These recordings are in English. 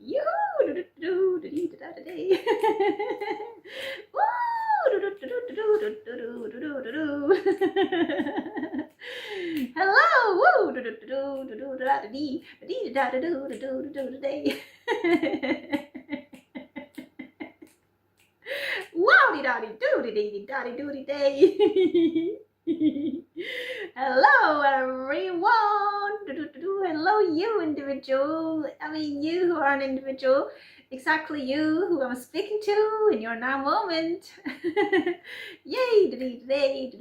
Yoo-hoo! Hello! Wowdy dowdy doody dee dowdy doody day. Hello everyone. Hello you individual. I mean you who are an individual. Exactly you who I'm speaking to in your now moment. Yay today.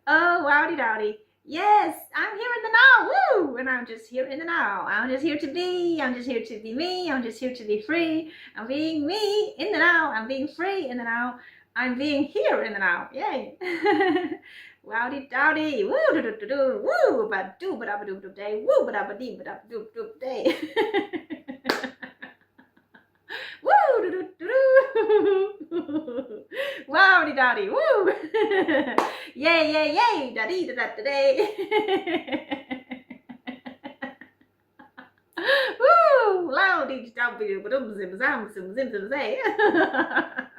Oh wowdy dowdy. Yes, I'm here in the now. Woo! And I'm just here in the now. I'm just here to be. I'm just here to be me. I'm just here to be free. I'm being me in the now. I'm being free in the now. I'm being here in the now. Yay! Wowdy dowdy. Woo do do do do. Woo ba do ba da ba do do day. Woo ba da ba dee ba da do do day. Woo do do do do. Wowdy dowdy. Woo. Yay yay yay. Da dee da da da day. Woo! Loudy dowdy ba dum zim zam zim zim zim zay.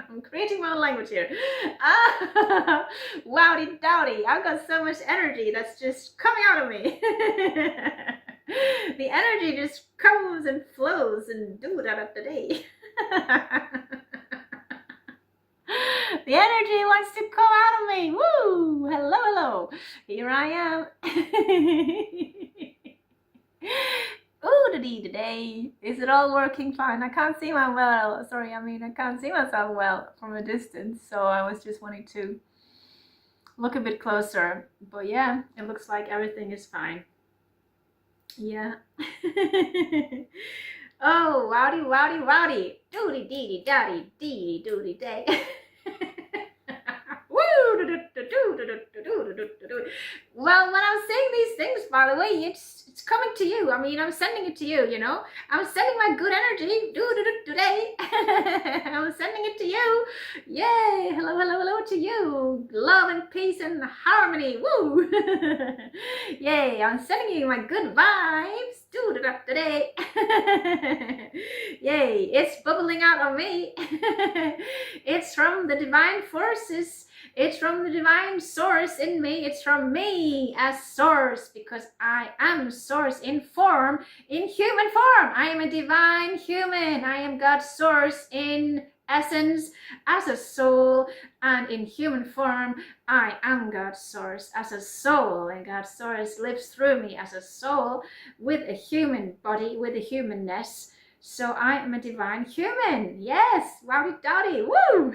I'm creating my own language here. Wowdy dowdy. I've got so much energy that's just coming out of me. The energy just comes and flows and do that up the day. The energy wants to come out of me. Woo! Hello, hello. Here I am. Ooh, today. Is it all working fine? I can't see my well. Sorry, I can't see myself well from a distance. So I was just wanting to look a bit closer. But yeah, it looks like everything is fine. Yeah. Oh, wowdy, wowdy, wowdy. Doody, dee, daddy, dee, doody, day. Well, when I'm saying these things, by the way, it's coming to you. I mean, I'm sending it to you, you know. I'm sending my good energy today. I'm sending it to you. Yay! Hello, hello, hello to you. Love and peace and harmony. Woo! Yay! I'm sending you my good vibes. Today. Yay! It's bubbling out of me. It's from the divine forces. It's from the divine source in me. It's from me as source, because I am source in form, in human form. I am a divine human. I am God's source in essence as a soul, and in human form I am God's source as a soul, and God's source lives through me as a soul with a human body, with a humanness. So I am a divine human. Yes, wowdy dowdy, woo!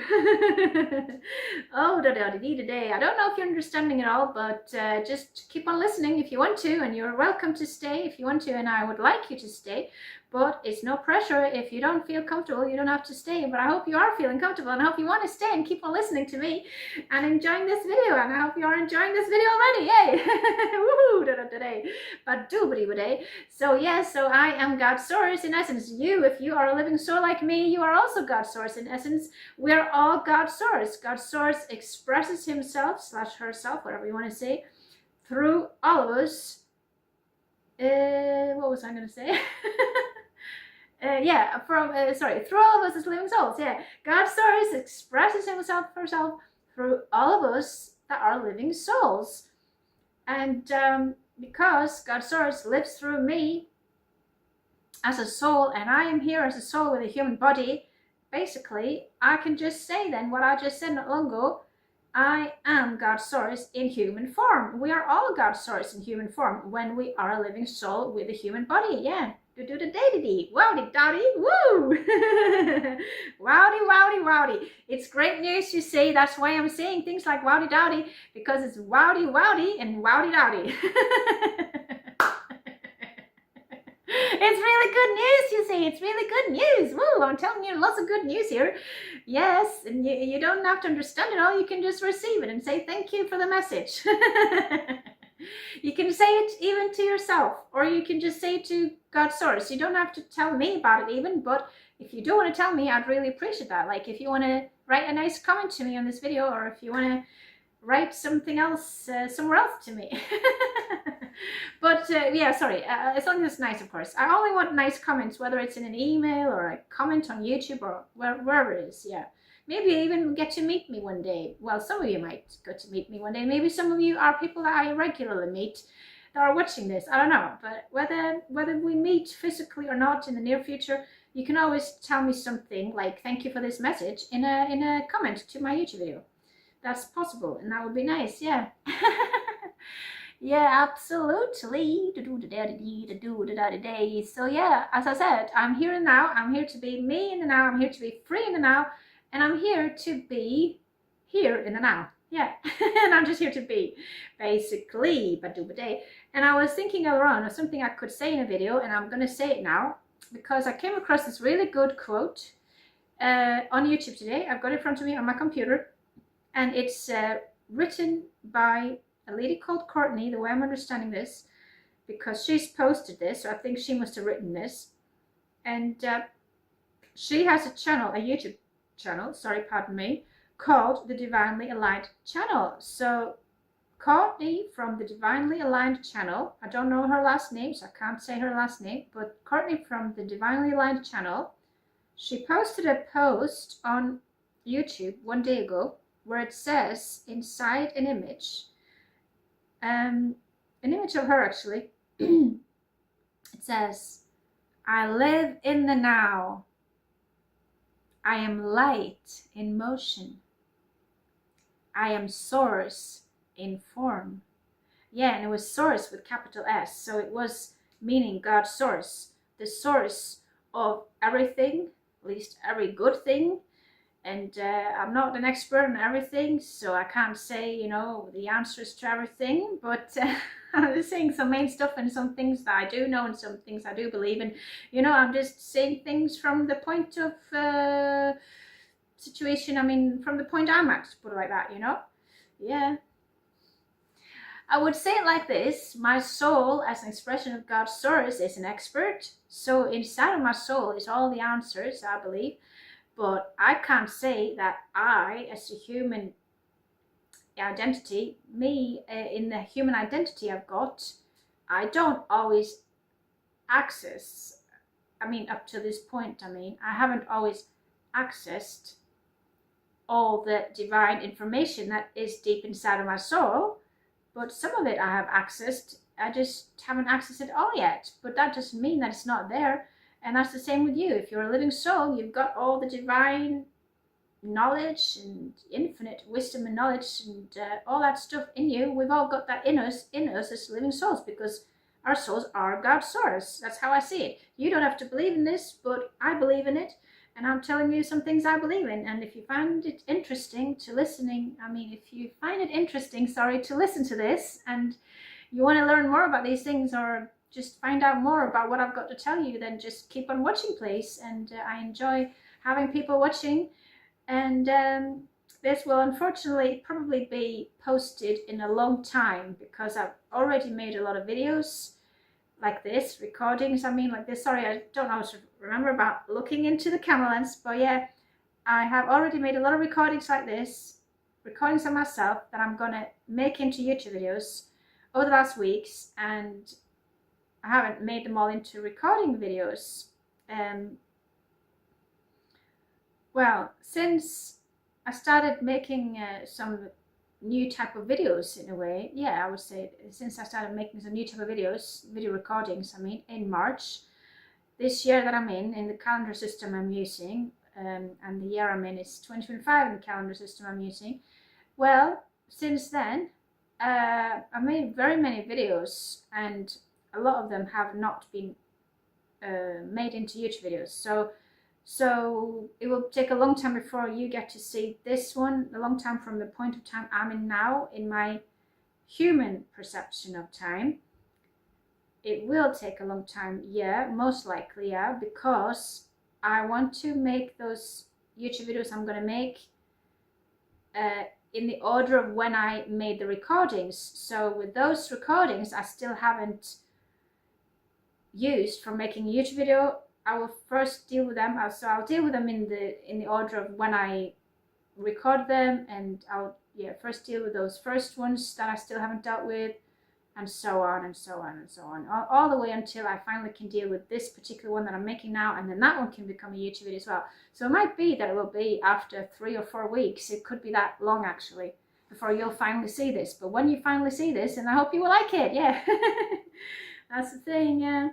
Oh, da da dee today. I don't know if you're understanding it all, but just keep on listening if you want to, and you're welcome to stay if you want to, and I would like you to stay. But it's no pressure. If you don't feel comfortable, you don't have to stay. But I hope you are feeling comfortable, and I hope you want to stay and keep on listening to me and enjoying this video. And I hope you are enjoying this video already. Yay! Woohoo! Da-da-da-day. Ba-doobity-ba-day. So yes, so I am God's source in essence. You, if you are a living soul like me, you are also God's source in essence. We are all God's source. God's source expresses himself / herself, whatever you want to say, through all of us. What was I going to say? Through all of us as living souls. Yeah, God's source expresses himself, herself through all of us that are living souls. And because God's source lives through me as a soul, and I am here as a soul with a human body, basically, I can just say then what I just said not long ago. I am God's source in human form. We are all God's source in human form when we are a living soul with a human body. Yeah. Do the day. Wowdy dowdy. Woo! Wowdy, wowdy, wowdy. It's great news to say. That's why I'm saying things like wowdy dowdy, because it's wowdy, wowdy, and wowdy dowdy. It's really good news, you see. It's really good news. Woo! I'm telling you lots of good news here. Yes, and you don't have to understand it all. You can just receive it and say thank you for the message. You can say it even to yourself, or you can just say it to God's source. You don't have to tell me about it even, but if you do want to tell me, I'd really appreciate that. Like if you want to write a nice comment to me on this video, or if you want to write something else somewhere else to me. But yeah, sorry, as long as it's nice, of course. I only want nice comments, whether it's in an email or a comment on YouTube or wherever it is. Yeah, maybe even get to meet me one day. Well, some of you might get to meet me one day. Maybe some of you are people that I regularly meet that are watching this. I don't know, but whether we meet physically or not in the near future, you can always tell me something like "thank you for this message" in a comment to my YouTube video. That's possible, and that would be nice. Yeah. Yeah, absolutely. So yeah, as I said, I'm here and now. I'm here to be me in the now. I'm here to be free in the now, and I'm here to be here in the now. Yeah, and I'm just here to be, basically. And I was thinking earlier on of something I could say in a video, and I'm gonna say it now because I came across this really good quote on YouTube today. I've got it in front of me on my computer, and it's written by a lady called Courtney, the way I'm understanding this, because she's posted this, so I think she must have written this. And she has a channel, a YouTube channel, sorry, pardon me, called the Divinely Aligned channel. So Courtney from the Divinely Aligned channel, I don't know her last name, so I can't say her last name, but Courtney from the Divinely Aligned channel, she posted a post on YouTube one day ago where it says inside an image of her actually. It says, "I live in the now. I am light in motion. I am source in form." Yeah, and it was source with capital S, so it was meaning God's source, the source of everything, at least every good thing. And I'm not an expert on everything, so I can't say, you know, the answers to everything, but I'm just saying some main stuff and some things that I do know and some things I do believe in. You know, I'm just saying things from the point of situation, I mean, from the point I'm at, to put it like that, you know? Yeah. I would say it like this: my soul, as an expression of God's source, is an expert. So inside of my soul is all the answers, I believe. But I can't say that I, as a human identity, me in the human identity I've got, I don't always access, I mean, up to this point, I haven't always accessed all the divine information that is deep inside of my soul, but some of it I have accessed. I just haven't accessed it all yet, but that doesn't mean that it's not there. And that's the same with you. If you're a living soul, you've got all the divine knowledge and infinite wisdom and knowledge and all that stuff in you. We've all got that in us as living souls, because our souls are God's source. That's how I see it. You don't have to believe in this, but I believe in it, and I'm telling you some things I believe in. And if you find it interesting to if you find it interesting, to listen to this, and you want to learn more about these things, or just find out more about what I've got to tell you, then just keep on watching, please. And I enjoy having people watching. And this will unfortunately probably be posted in a long time, because I've already made a lot of videos like this, recordings, like this. Sorry, I don't always remember about looking into the camera lens, but yeah, I have already made a lot of recordings like this, recordings of myself that I'm gonna make into YouTube videos over the last weeks, and I haven't made them all into recording videos. Well, since I started making some new type of videos, in a way, yeah, I would say, since I started making some new type of videos, video recordings, in March this year that I'm in the calendar system I'm using, and the year I'm in is 2025 in the calendar system I'm using. Well, since then, I made very many videos, and a lot of them have not been made into YouTube videos. So it will take a long time before you get to see this one, a long time from the point of time I'm in now, in my human perception of time. It will take a long time, yeah, most likely, yeah, because I want to make those YouTube videos I'm going to make in the order of when I made the recordings. So with those recordings I still haven't used for making a YouTube video, I will first deal with them. So I'll deal with them in the order of when I record them, and I'll first deal with those first ones that I still haven't dealt with, and so on and so on and so on, all the way until I finally can deal with this particular one that I'm making now, and then that one can become a YouTube video as well. So it might be that it will be after 3 or 4 weeks. It could be that long actually before you'll finally see this. But when you finally see this, and I hope you will like it, yeah. That's the thing, yeah.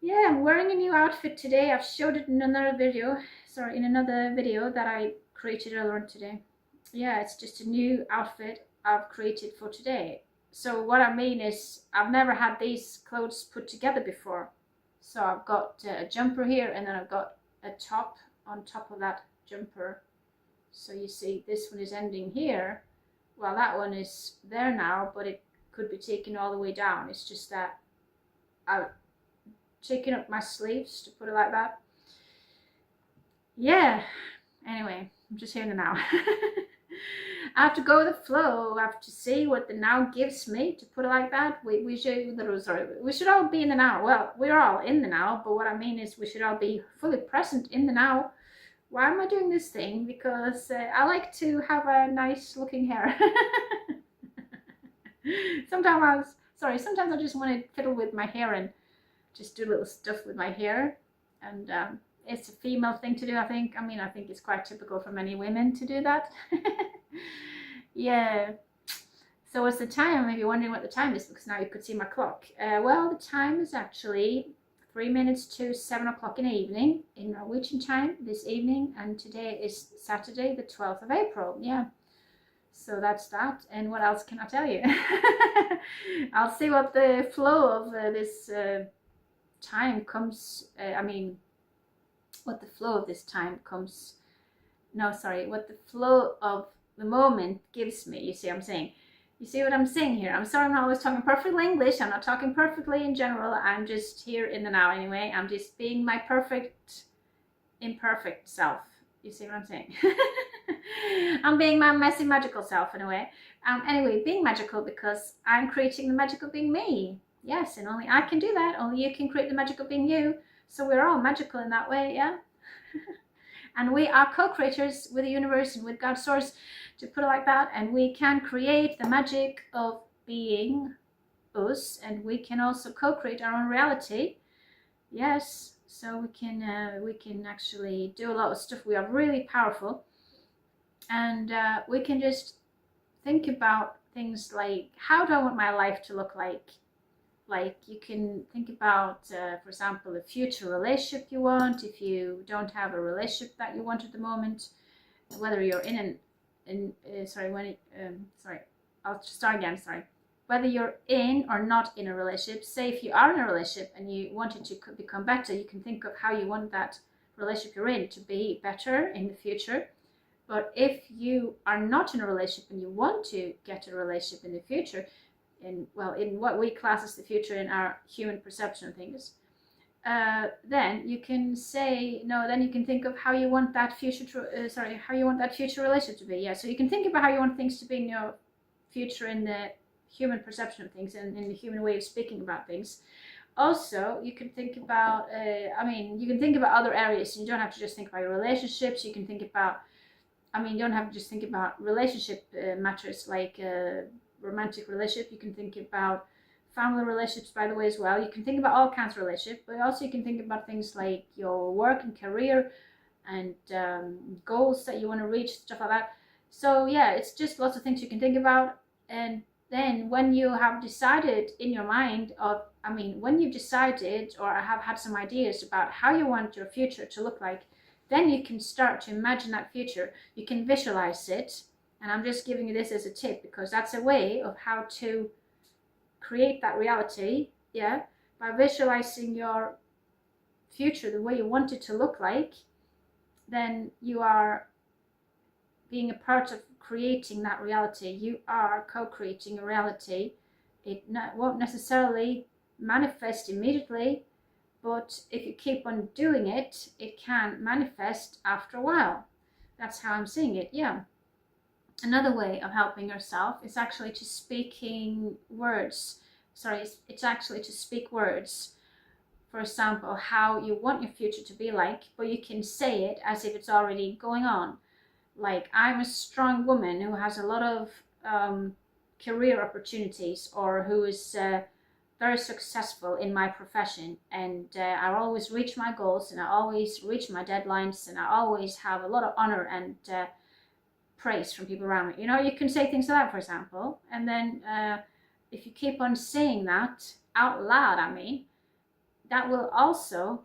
Yeah, I'm wearing a new outfit today. I've showed it in another video, that I created earlier on today. Yeah, it's just a new outfit I've created for today. So what I mean is, I've never had these clothes put together before. So I've got a jumper here, and then I've got a top on top of that jumper. So you see, this one is ending here. Well, that one is there now, but it could be taken all the way down. It's just that I've taken up my sleeves, to put it like that. Yeah, anyway, I'm just here now. I have to go with the flow. I have to see what the now gives me, to put it like that. We should all be in the now. Well, we're all in the now, but what I mean is we should all be fully present in the now. Why am I doing this thing? Because I like to have a nice looking hair. Sometimes I just want to fiddle with my hair and just do little stuff with my hair. And it's a female thing to do, I think. I mean, I think it's quite typical for many women to do that. Yeah. So what's the time? If you're wondering what the time is, because now you could see my clock. Well, the time is actually 3 minutes to 7 o'clock in the evening in Norwegian time this evening, and today is Saturday, the 12th of April. Yeah. So that's that. And what else can I tell you? I'll see what the flow of this time comes. What the flow of this time comes. No, sorry. What the flow of the moment gives me. You see what I'm saying? You see what I'm saying here? I'm sorry I'm not always talking perfectly English. I'm not talking perfectly in general. I'm just here in the now anyway. I'm just being my perfect, imperfect self. You see what I'm saying? I'm being my messy, magical self in a way. Anyway, being magical because I'm creating the magical being me. Yes, and only I can do that. Only you can create the magical being you. So we're all magical in that way, yeah? And we are co-creators with the universe and with God's source, to put it like that. And we can create the magic of being us, and we can also co-create our own reality. Yes, so we can actually do a lot of stuff. We are really powerful, and we can just think about things like, how do I want my life to look like? Like, you can think about, for example, a future relationship you want. If you don't have a relationship that you want at the moment, whether you're I'll start again, sorry. Whether you're in or not in a relationship, say if you are in a relationship and you want it to become better, you can think of how you want that relationship you're in to be better in the future. But if you are not in a relationship and you want to get a relationship in the future, in what we class as the future in our human perception of things, then you can say no. Then you can think of how you want that future relationship to be. Yeah, so you can think about how you want things to be in your future in the human perception of things and in the human way of speaking about things. Also, you can think about, you can think about other areas. You don't have to just think about your relationships. You can think about, you don't have to just think about relationship matters like romantic relationship. You can think about family relationships, by the way, as well. You can think about all kinds of relationships, but also you can think about things like your work and career and goals that you want to reach, stuff like that. So yeah, it's just lots of things you can think about. And then when you have decided in your mind when you've decided or have had some ideas about how you want your future to look like, then you can start to imagine that future. You can visualize it. And I'm just giving you this as a tip because that's a way of how to create that reality, yeah? By visualizing your future the way you want it to look like, then you are being a part of creating that reality. You are co-creating a reality. It won't necessarily manifest immediately, but if you keep on doing it, it can manifest after a while. That's how I'm seeing it, yeah. Another way of helping yourself is actually to speaking words. It's actually to speak words. For example, how you want your future to be like, but you can say it as if it's already going on. Like, I'm a strong woman who has a lot of career opportunities, or who is very successful in my profession, and I always reach my goals, and I always reach my deadlines, and I always have a lot of honor and praise from people around me. You know, you can say things like that, for example, and then if you keep on saying that out loud, I mean, that will also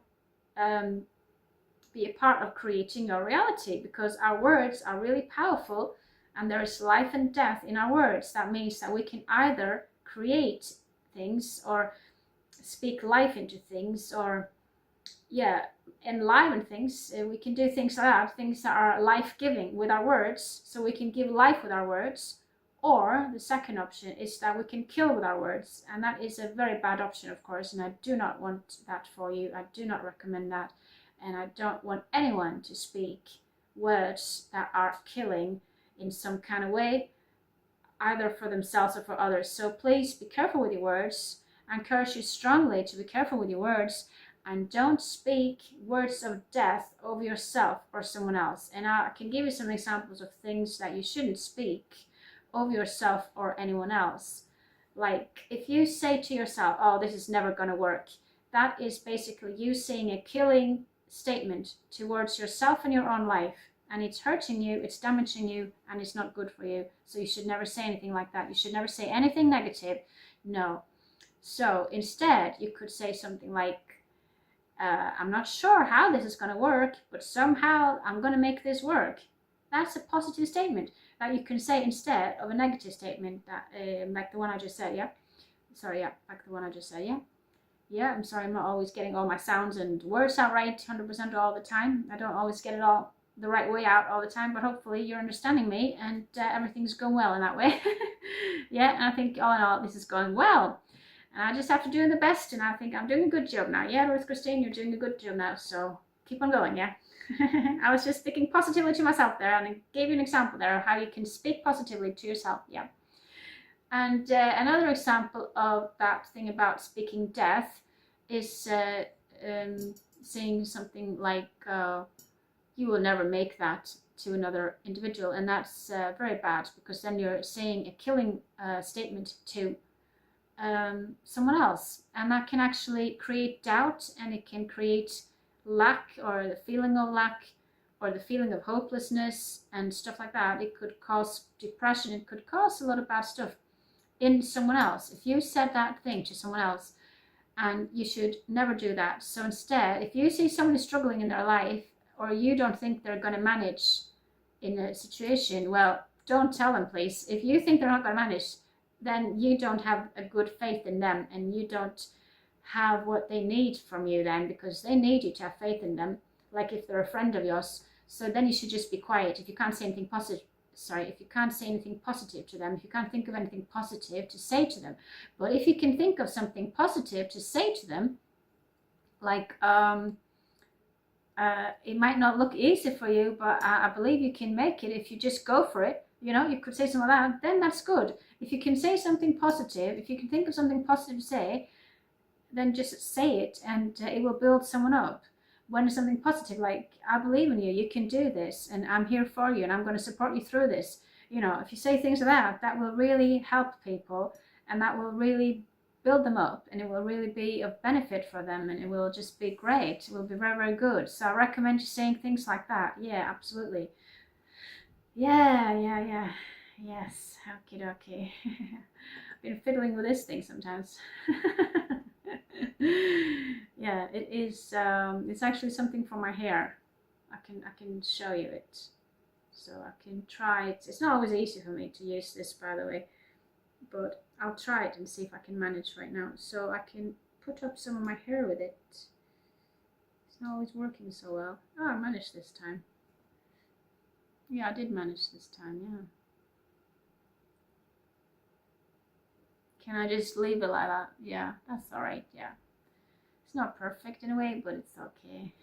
be a part of creating your reality, because our words are really powerful, and there is life and death in our words. That means that we can either create things or speak life into things, or enliven things. We can do things like that, things that are life-giving with our words, so we can give life with our words. Or the second option is that we can kill with our words, and that is a very bad option, of course, and I do not want that for you. I do not recommend that, and I don't want anyone to speak words that are killing in some kind of way, either for themselves or for others. So please be careful with your words. I encourage you strongly to be careful with your words, and don't speak words of death over yourself or someone else. And I can give you some examples of things that you shouldn't speak over yourself or anyone else. Like if you say to yourself, oh, this is never going to work, that is basically you saying a killing statement towards yourself and your own life, and it's hurting you, it's damaging you, and it's not good for you. So you should never say anything like that. You should never say anything negative. No. So instead you could say something like, I'm not sure how this is going to work, but somehow I'm going to make this work. That's a positive statement that you can say instead of a negative statement, that like the one I just said. Like the one I just said. I'm sorry, I'm not always getting all my sounds and words out right 100% all the time. I don't always get it all the right way out all the time, but hopefully you're understanding me, and everything's going well in that way. And I think all in all this is going well, and I just have to do the best, and I think I'm doing a good job now. Ruth Christine, you're doing a good job now, so keep on going. I was just speaking positively to myself there, and I gave you an example there of how you can speak positively to yourself. And another example of that thing about speaking death is saying something like, you will never make that, to another individual. And that's very bad, because then you're saying a killing statement to someone else. And that can actually create doubt, and it can create lack, or the feeling of lack, or the feeling of hopelessness and stuff like that. It could cause depression. It could cause a lot of bad stuff in someone else if you said that thing to someone else, and you should never do that. So instead, if you see someone is struggling in their life, or you don't think they're going to manage in a situation, well, don't tell them, please. If you think they're not going to manage, then you don't have a good faith in them, and you don't have what they need from you then, because they need you to have faith in them, like if they're a friend of yours. So then you should just be quiet. If you can't say anything positive, if you can't say anything positive to them, if you can't think of anything positive to say to them. But if you can think of something positive to say to them, like it might not look easy for you, but I believe you can make it if you just go for it. You could say something like that, then that's good. If you can say something positive, if you can think of something positive to say, then just say it, and it will build someone up. When it's something positive, like, I believe in you, you can do this, and I'm here for you, and I'm going to support you through this. If you say things like that, that will really help people, and that will really build them up, and it will really be of benefit for them, and it will just be great. It will be very, very good. So I recommend you saying things like that. Absolutely. Yes, okie dokie. I've been fiddling with this thing sometimes. It is. It's actually something for my hair. I can show you it, so I can try it. It's not always easy for me to use this, by the way, but I'll try it and see if I can manage right now. So I can put up some of my hair with it. It's not always working so well. Oh, I managed this time. I did manage this time. Can I just leave it like that? That's all right. It's not perfect in a way, but it's okay.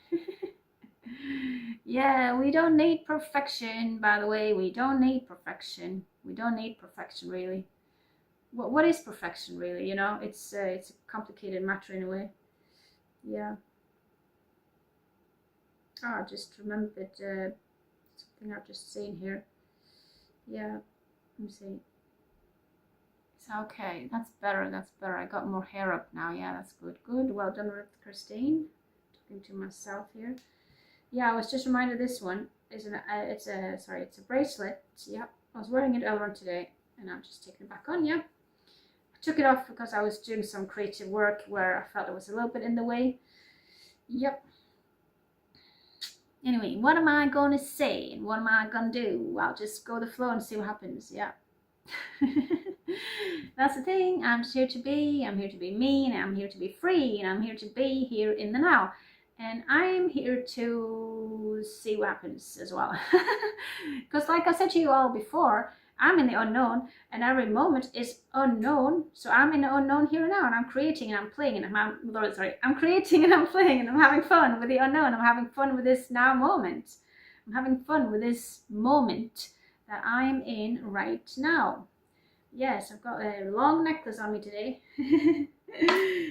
We don't need perfection, by the way. We don't need perfection. We don't need perfection, really. What is perfection, really? It's a complicated matter in a way. I just remembered something I've just seen here. Let me see. Okay, that's better, that's better. I got more hair up now. Yeah, that's good. Good, well done, Christine. Talking to myself here. Yeah, I was just reminded this one is it's a bracelet. Yeah, I was wearing it earlier on today, and I'm just taking it back on. Yeah, I took it off because I was doing some creative work where I felt it was a little bit in the way. Yep. Anyway, what am I going to say and what am I going to do? I'll just go with the flow and see what happens. Yeah. That's the thing. I'm just here to be. I'm here to be me, and I'm here to be free, and I'm here to be here in the now. And I'm here to see what happens as well. Because like I said to you all before, I'm in the unknown, and every moment is unknown. So I'm in the unknown here and now, and I'm creating and I'm playing, and I'm creating and I'm playing, and I'm having fun with the unknown. I'm having fun with this now moment. I'm having fun with this moment that I'm in right now. Yes, I've got a long necklace on me today.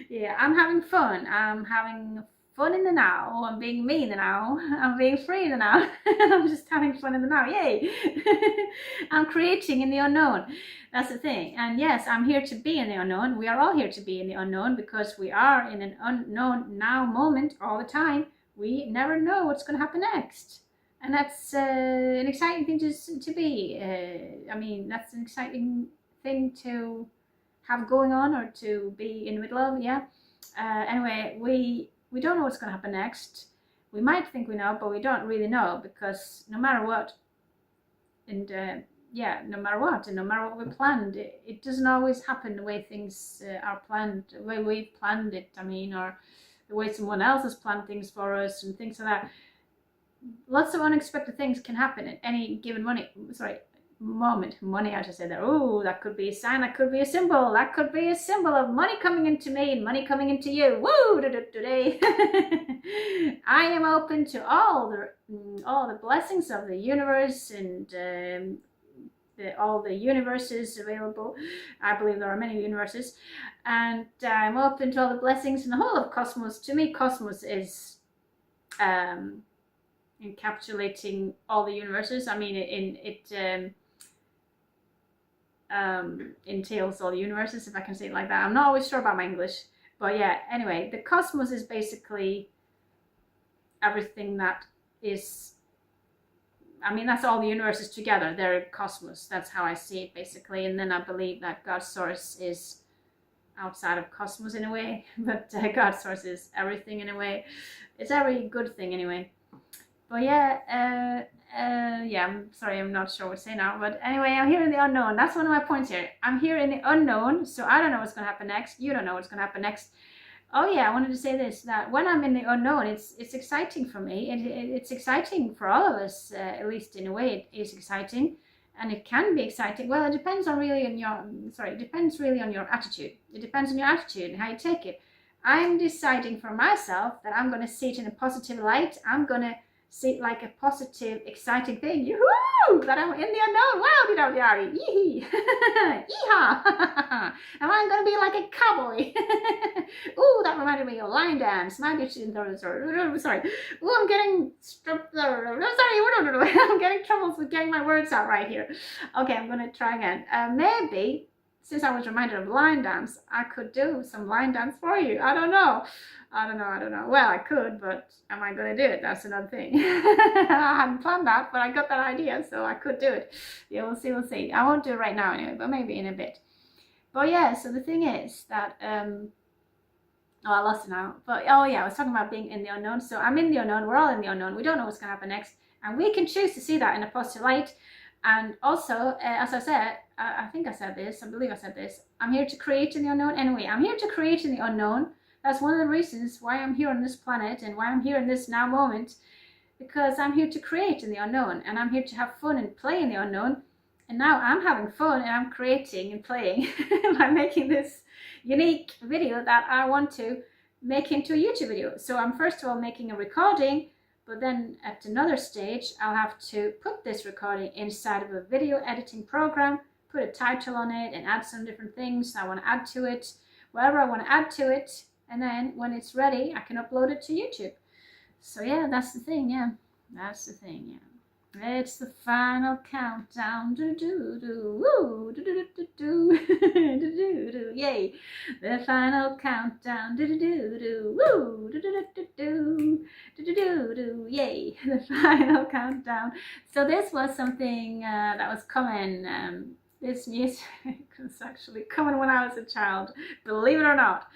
Yeah, I'm having fun. I'm having fun in the now. I'm being me in the now. I'm being free in the now. I'm just having fun in the now. Yay! I'm creating in the unknown. That's the thing. And yes, I'm here to be in the unknown. We are all here to be in the unknown because we are in an unknown now moment all the time. We never know what's going to happen next. And that's an exciting thing to be. I mean, that's an exciting thing to have going on or to be in the middle of. Yeah. Anyway, we don't know what's going to happen next. We might think we know, but we don't really know, because no matter what, and no matter what, and no matter what we planned, it doesn't always happen the way things are planned, the way we've planned it. I mean, or the way someone else has planned things for us and things like that. Lots of unexpected things can happen at any given moment. I just said that. Oh, that could be a sign, that could be a symbol, that could be a symbol of money coming into me and money coming into you. Woo! Today I am open to all the blessings of the universe and all the universes available. I believe there are many universes, and I'm open to all the blessings in the whole of cosmos. To me, cosmos is encapsulating all the universes. I mean, it entails all the universes, if I can say it like that. I'm not always sure about my English, but yeah, anyway, the cosmos is basically everything that is, I mean, that's all the universes together. They're cosmos. That's how I see it, basically. And then I believe that God's source is outside of cosmos in a way, but God's source is everything in a way. It's every good thing anyway. But yeah, I'm sorry, I'm not sure what to say now. But anyway, I'm here in the unknown. That's one of my points here. I'm here in the unknown, so I don't know what's going to happen next. You don't know what's going to happen next. Oh yeah, I wanted to say this, that when I'm in the unknown, it's exciting for me. It's exciting for all of us, at least in a way. It is exciting, and it can be exciting. Well, it depends really on your attitude. It depends on your attitude and how you take it. I'm deciding for myself that I'm going to see it in a positive light. I'm going to see it like a positive, exciting thing. Yoo-hoo! That I'm in the unknown. Wow, yee-hee. Yeehaw. Am I going to be like a cowboy? Ooh, that reminded me of line dance. Maybe sorry. Ooh, I'm getting I'm getting troubles with getting my words out right here. Okay, I'm going to try again. Maybe, since I was reminded of line dance, I could do some line dance for you. I don't know. Well, I could, but am I going to do it? That's another thing. I hadn't planned that, but I got that idea, so I could do it. Yeah, we'll see. I won't do it right now anyway, but maybe in a bit. But yeah, so the thing is that, I lost it now. But oh yeah, I was talking about being in the unknown. So I'm in the unknown. We're all in the unknown. We don't know what's going to happen next. And we can choose to see that in a positive light. And also, as I said, I think I said this, I believe I said this, I'm here to create in the unknown. Anyway, I'm here to create in the unknown. That's one of the reasons why I'm here on this planet and why I'm here in this now moment, because I'm here to create in the unknown, and I'm here to have fun and play in the unknown. And now I'm having fun and I'm creating and playing by making this unique video that I want to make into a YouTube video. So I'm first of all making a recording, but then at another stage, I'll have to put this recording inside of a video editing program, put a title on it and add some different things I want to add to it, whatever I want to add to it. And then when it's ready, I can upload it to YouTube. So yeah, that's the thing. Yeah, that's the thing. Yeah. It's the final countdown. Do do do woo. Do do do do do do do. Yay! The final countdown. Do do do do woo. Do do do do do do do. Yay! The final countdown. So this was something that was coming. This music was actually coming when I was a child, believe it or not.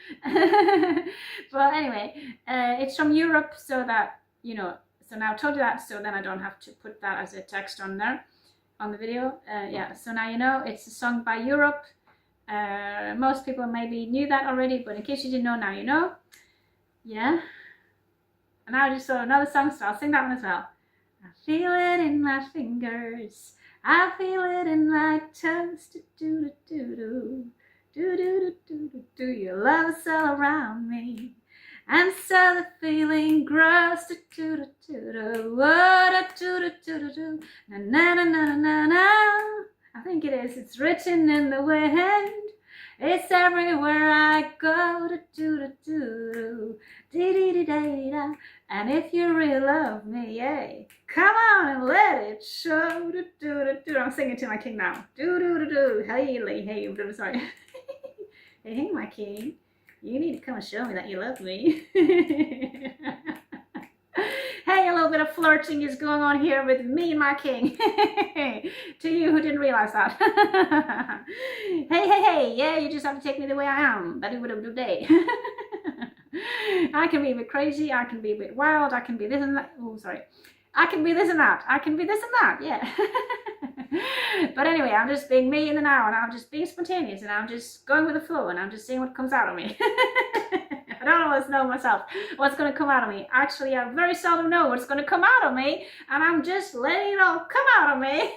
But anyway, it's from Europe, so that you know. So now I told you that, so then I don't have to put that as a text on there, on the video. Yeah, so now you know, it's a song by Europe. Most people maybe knew that already, but in case you didn't know, now you know. Yeah. And now I just saw another song, so I'll sing that one as well. I feel it in my fingers. I feel it in my toes. Do do do do do do do do do do. Your love is all around me. And so the feeling grows. Do do do do do. What do do do do do. Na na na na na na. I think it is. It's written in the wind. It's everywhere I go. Do do do do. Dee dee dee dee da. And if you really love me, yay, come on and let it show. Do do do do. I'm singing to my king now. Do do do do. Hey, hey, I'm sorry. Hey, my king. You need to come and show me that you love me. Hey, a little bit of flirting is going on here with me and my king. To you who didn't realize that. Hey, yeah, you just have to take me the way I am. Day. I can be a bit crazy, I can be a bit wild, I can be this and that. Oh, sorry. I can be this and that. I can be this and that, yeah. But anyway, I'm just being me in the now, and I'm just being spontaneous, and I'm just going with the flow, and I'm just seeing what comes out of me. I don't always know myself what's going to come out of me. Actually, I very seldom know what's going to come out of me, and I'm just letting it all come out of me.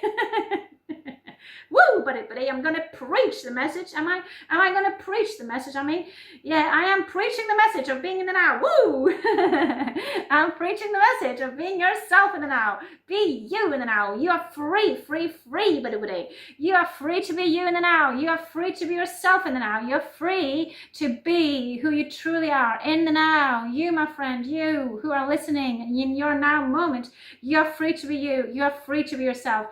Woo, buddy, I'm going to preach the message. Am I going to preach the message? I mean, yeah, I am preaching the message of being in the now. Woo! I'm preaching the message of being yourself in the now. Be you in the now. You are free, buddy. You are free to be you in the now. You are free to be yourself in the now. You're free to be who you truly are in the now. You, my friend, you who are listening in your now moment, you're free to be you. You are free to be yourself.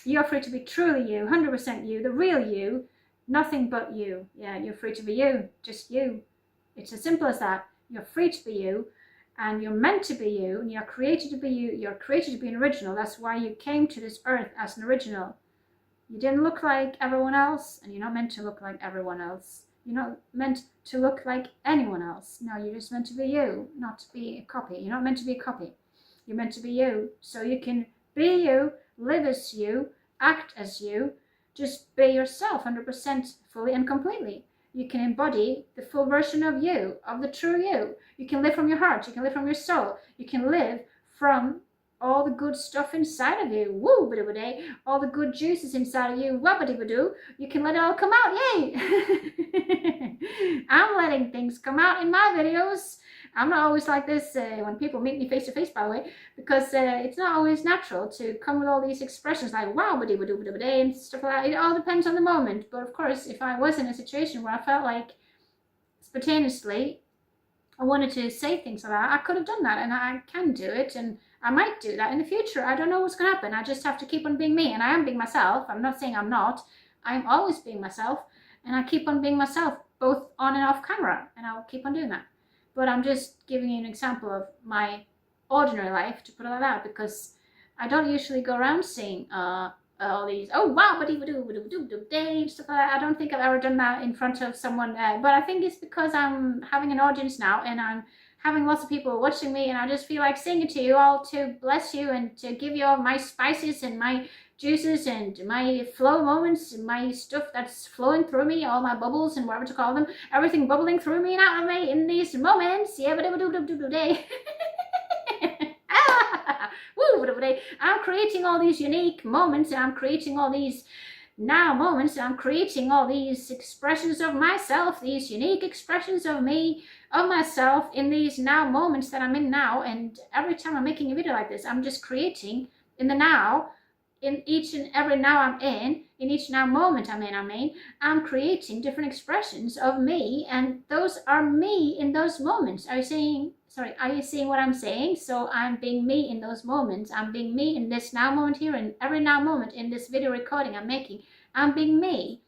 You're free to be truly you, 100% you, the real you, nothing but you. Yeah, you're free to be you, just you. It's as simple as that. You're free to be you, and you're meant to be you, and you're created to be you. You're created to be an original. That's why you came to this earth as an original. You didn't look like everyone else, and you're not meant to look like everyone else. You're not meant to look like anyone else. No, you're just meant to be you, not to be a copy. You're not meant to be a copy. You're meant to be you, so you can be you, live as you, act as you, just be yourself 100% fully and completely. You can embody the full version of you, of the true you. You can live from your heart, you can live from your soul, you can live from all the good stuff inside of you. Woo, ba-da-ba-day. All the good juices inside of you. Wah-ba-dee-ba-doo. You can let it all come out. Yay! I'm letting things come out in my videos. I'm not always like this when people meet me face to face, by the way, because it's not always natural to come with all these expressions like wow, ba-dee-ba-doo-ba-dee-ba-day and stuff like that. It all depends on the moment. But of course, if I was in a situation where I felt like spontaneously I wanted to say things like that, I could have done that, and I can do it, and I might do that in the future. I don't know what's going to happen. I just have to keep on being me, and I am being myself. I'm not saying I'm not. I'm always being myself, and I keep on being myself, both on and off camera, and I'll keep on doing that. But I'm just giving you an example of my ordinary life, to put it like that, because I don't usually go around saying all these, oh wow, ba-dee-ba-doo-ba-doo-ba-doo-ba-day, stuff like that. I don't think I've ever done that in front of someone, but I think it's because I'm having an audience now, and I'm having lots of people watching me, and I just feel like saying it to you all to bless you and to give you all my spices and my juices and my flow moments and my stuff that's flowing through me, all my bubbles and whatever to call them, everything bubbling through me and out of me in these moments. Yeah, ba-doo-ba-doo-ba-doo-ba-day. I'm creating all these unique moments, and I'm creating all these now moments, and I'm creating all these expressions of myself, these unique expressions of me, of myself in these now moments that I'm in now. And every time I'm making a video like this, I'm just creating in the now, in each and every now I'm in each now moment I'm creating different expressions of me, and those are me in those moments. Are you seeing are you seeing what I'm saying? So I'm being me in those moments. I'm being me in this now moment here, and every now moment in this video recording I'm making. I'm being me,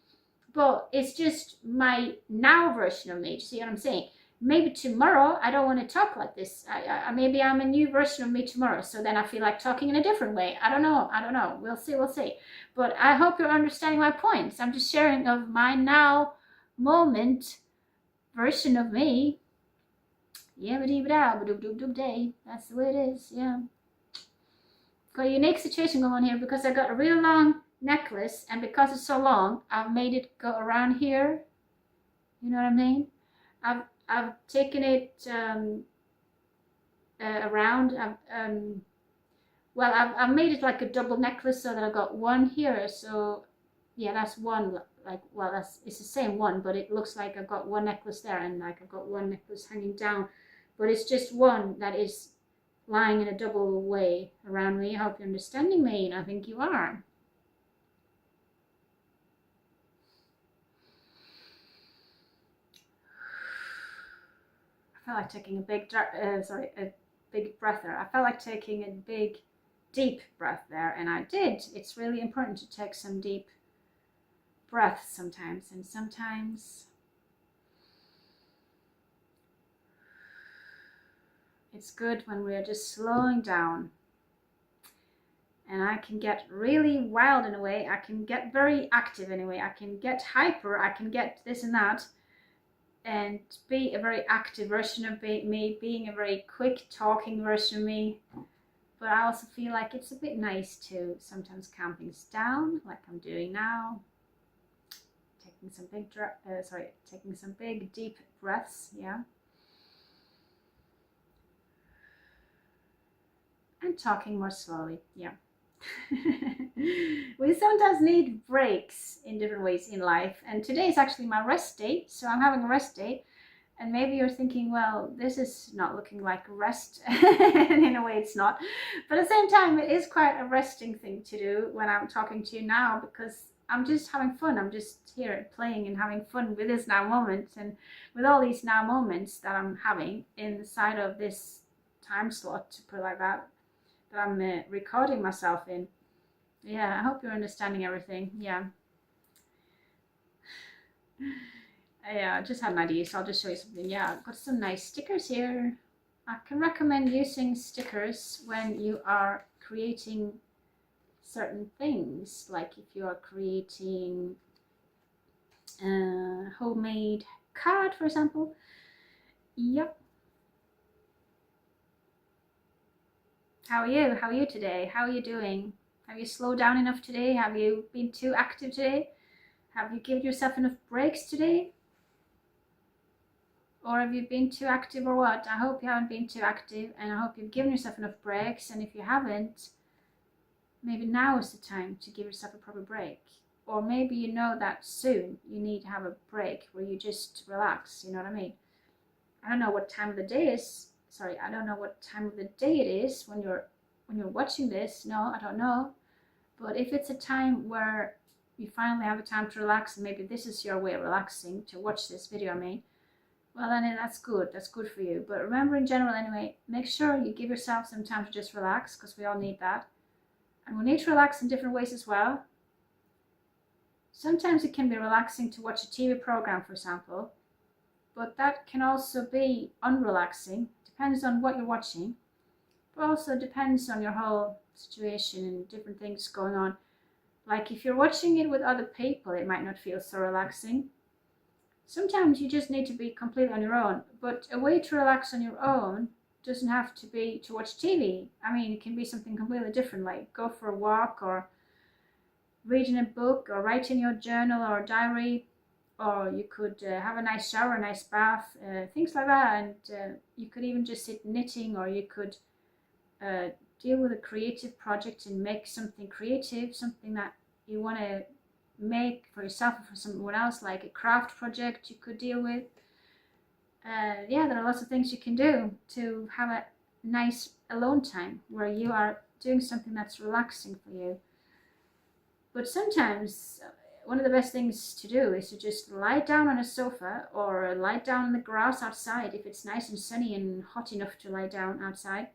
but it's just my now version of me. Do you see what I'm saying? Maybe tomorrow I don't want to talk like this. Maybe I'm a new version of me tomorrow, so then I feel like talking in a different way. I don't know. We'll see. But I hope you're understanding my points. I'm just sharing of my now moment version of me. Yeah, day. That's the way it is. Yeah. Got a unique situation going on here because I got a real long necklace, and because it's so long, I've made it go around here. You know what I mean? I've taken it around. I've made it like a double necklace so that I've got one here. So yeah, that's one. Like, well, it's the same one, but it looks like I've got one necklace there, and like I've got one necklace hanging down, but it's just one that is lying in a double way around me. I hope you're understanding me, and I think you are. I felt like taking a big breath there. I felt like taking a big, deep breath there, and I did. It's really important to take some deep breaths sometimes, and sometimes it's good when we're just slowing down. And I can get really wild in a way. I can get very active in a way. I can get hyper. I can get this and that, and be a very active version of me, being a very quick talking version of me. But I also feel like it's a bit nice to sometimes calm things down, like I'm doing now. Taking some big deep breaths, yeah. And talking more slowly, yeah. We sometimes need breaks in different ways in life, and today is actually my rest day, so I'm having a rest day. And maybe you're thinking, well, this is not looking like a rest, and in a way it's not, but at the same time it is quite a resting thing to do when I'm talking to you now, because I'm just having fun. I'm just here playing and having fun with this now moment, and with all these now moments that I'm having inside of this time slot, to put it like that I'm recording myself in. Yeah, I hope you're understanding everything. Yeah. I just had an idea, so I'll just show you something. Yeah, I've got some nice stickers here. I can recommend using stickers when you are creating certain things, like if you are creating a homemade card, for example. Yep. How are you? How are you today? How are you doing? Have you slowed down enough today? Have you been too active today? Have you given yourself enough breaks today? Or have you been too active, or what? I hope you haven't been too active, and I hope you've given yourself enough breaks. And if you haven't, maybe now is the time to give yourself a proper break. Or maybe you know that soon you need to have a break where you just relax, you know what I mean? I don't know what time of the day is. I don't know what time of the day it is when you're watching this. No, I don't know. But if it's a time where you finally have a time to relax, and maybe this is your way of relaxing, to watch this video, I mean, well, then that's good. That's good for you. But remember, in general anyway, make sure you give yourself some time to just relax, because we all need that. And we need to relax in different ways as well. Sometimes it can be relaxing to watch a TV program, for example, but that can also be unrelaxing. Depends on what you're watching, but also depends on your whole situation and different things going on. Like if you're watching it with other people, it might not feel so relaxing. Sometimes you just need to be completely on your own, but a way to relax on your own doesn't have to be to watch TV. I mean, it can be something completely different, like go for a walk, or reading a book, or write in your journal or diary, or you could have a nice shower, a nice bath, things like that. And you could even just sit knitting, or you could deal with a creative project and make something creative, something that you want to make for yourself or for someone else, like a craft project you could deal with. Yeah, there are lots of things you can do to have a nice alone time where you are doing something that's relaxing for you. But sometimes one of the best things to do is to just lie down on a sofa or lie down in the grass outside if it's nice and sunny and hot enough to lie down outside.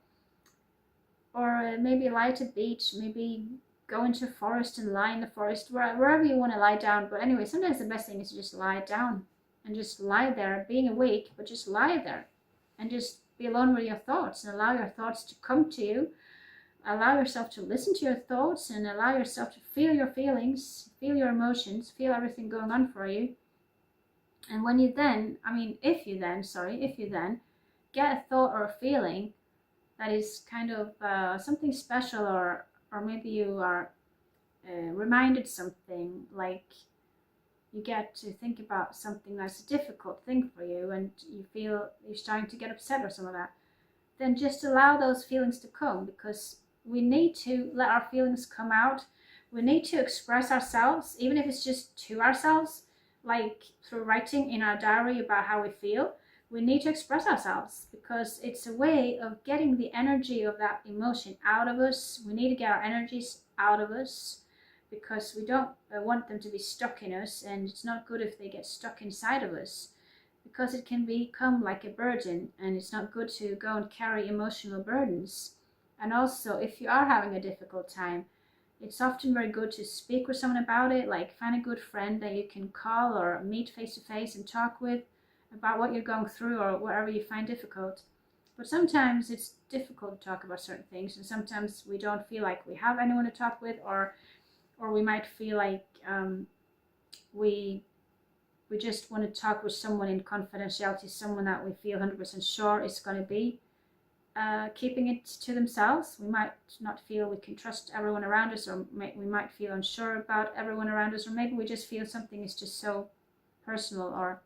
Or maybe lie at a beach, maybe go into a forest and lie in the forest, wherever you want to lie down. But anyway, sometimes the best thing is to just lie down and just lie there, being awake, but just lie there and just be alone with your thoughts and allow your thoughts to come to you. Allow yourself to listen to your thoughts and allow yourself to feel your feelings, feel your emotions, feel everything going on for you. And when you then, if you then get a thought or a feeling that is kind of something special, or maybe you are reminded something, like you get to think about something that's a difficult thing for you and you feel you're starting to get upset or some of that, then just allow those feelings to come, because we need to let our feelings come out. We need to express ourselves, even if it's just to ourselves, like through writing in our diary about how we feel. We need to express ourselves because it's a way of getting the energy of that emotion out of us. We need to get our energies out of us because we don't want them to be stuck in us, and it's not good if they get stuck inside of us, because it can become like a burden, and it's not good to go and carry emotional burdens. And also, if you are having a difficult time, it's often very good to speak with someone about it, like find a good friend that you can call or meet face to face and talk with about what you're going through or whatever you find difficult. But sometimes it's difficult to talk about certain things, and sometimes we don't feel like we have anyone to talk with, or we might feel like we just want to talk with someone in confidentiality, someone that we feel 100% sure is going to be keeping it to themselves. We might not feel we can trust everyone around us, or we might feel unsure about everyone around us, or maybe we just feel something is just so personal or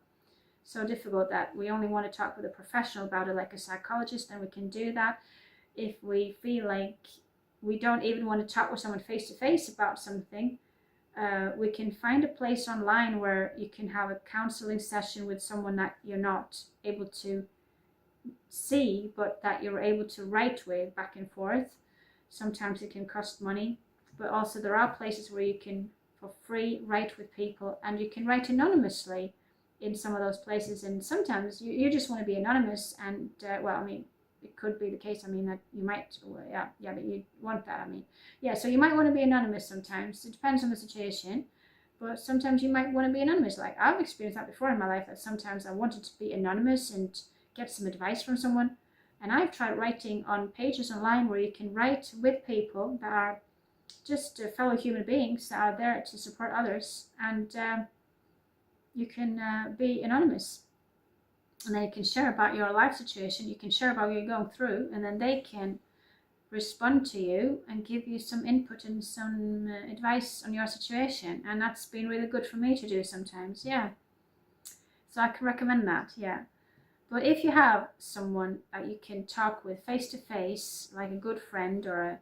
so difficult that we only want to talk with a professional about it, like a psychologist. Then we can do that. If we feel like we don't even want to talk with someone face to face about something, we can find a place online where you can have a counseling session with someone that you're not able to see, but that you're able to write with back and forth. Sometimes it can cost money, but also there are places where you can for free write with people, and you can write anonymously in some of those places. And sometimes you just want to be anonymous, and it could be the case, that you might, but you want that, so you might want to be anonymous sometimes. It depends on the situation, but sometimes you might want to be anonymous. Like I've experienced that before in my life, that sometimes I wanted to be anonymous and get some advice from someone, and I've tried writing on pages online where you can write with people that are just fellow human beings that are there to support others, and you can be anonymous, and then you can share about your life situation, you can share about what you're going through, and then they can respond to you and give you some input and some advice on your situation. And that's been really good for me to do sometimes, so I can recommend that. But if you have someone that you can talk with face to face, like a good friend or a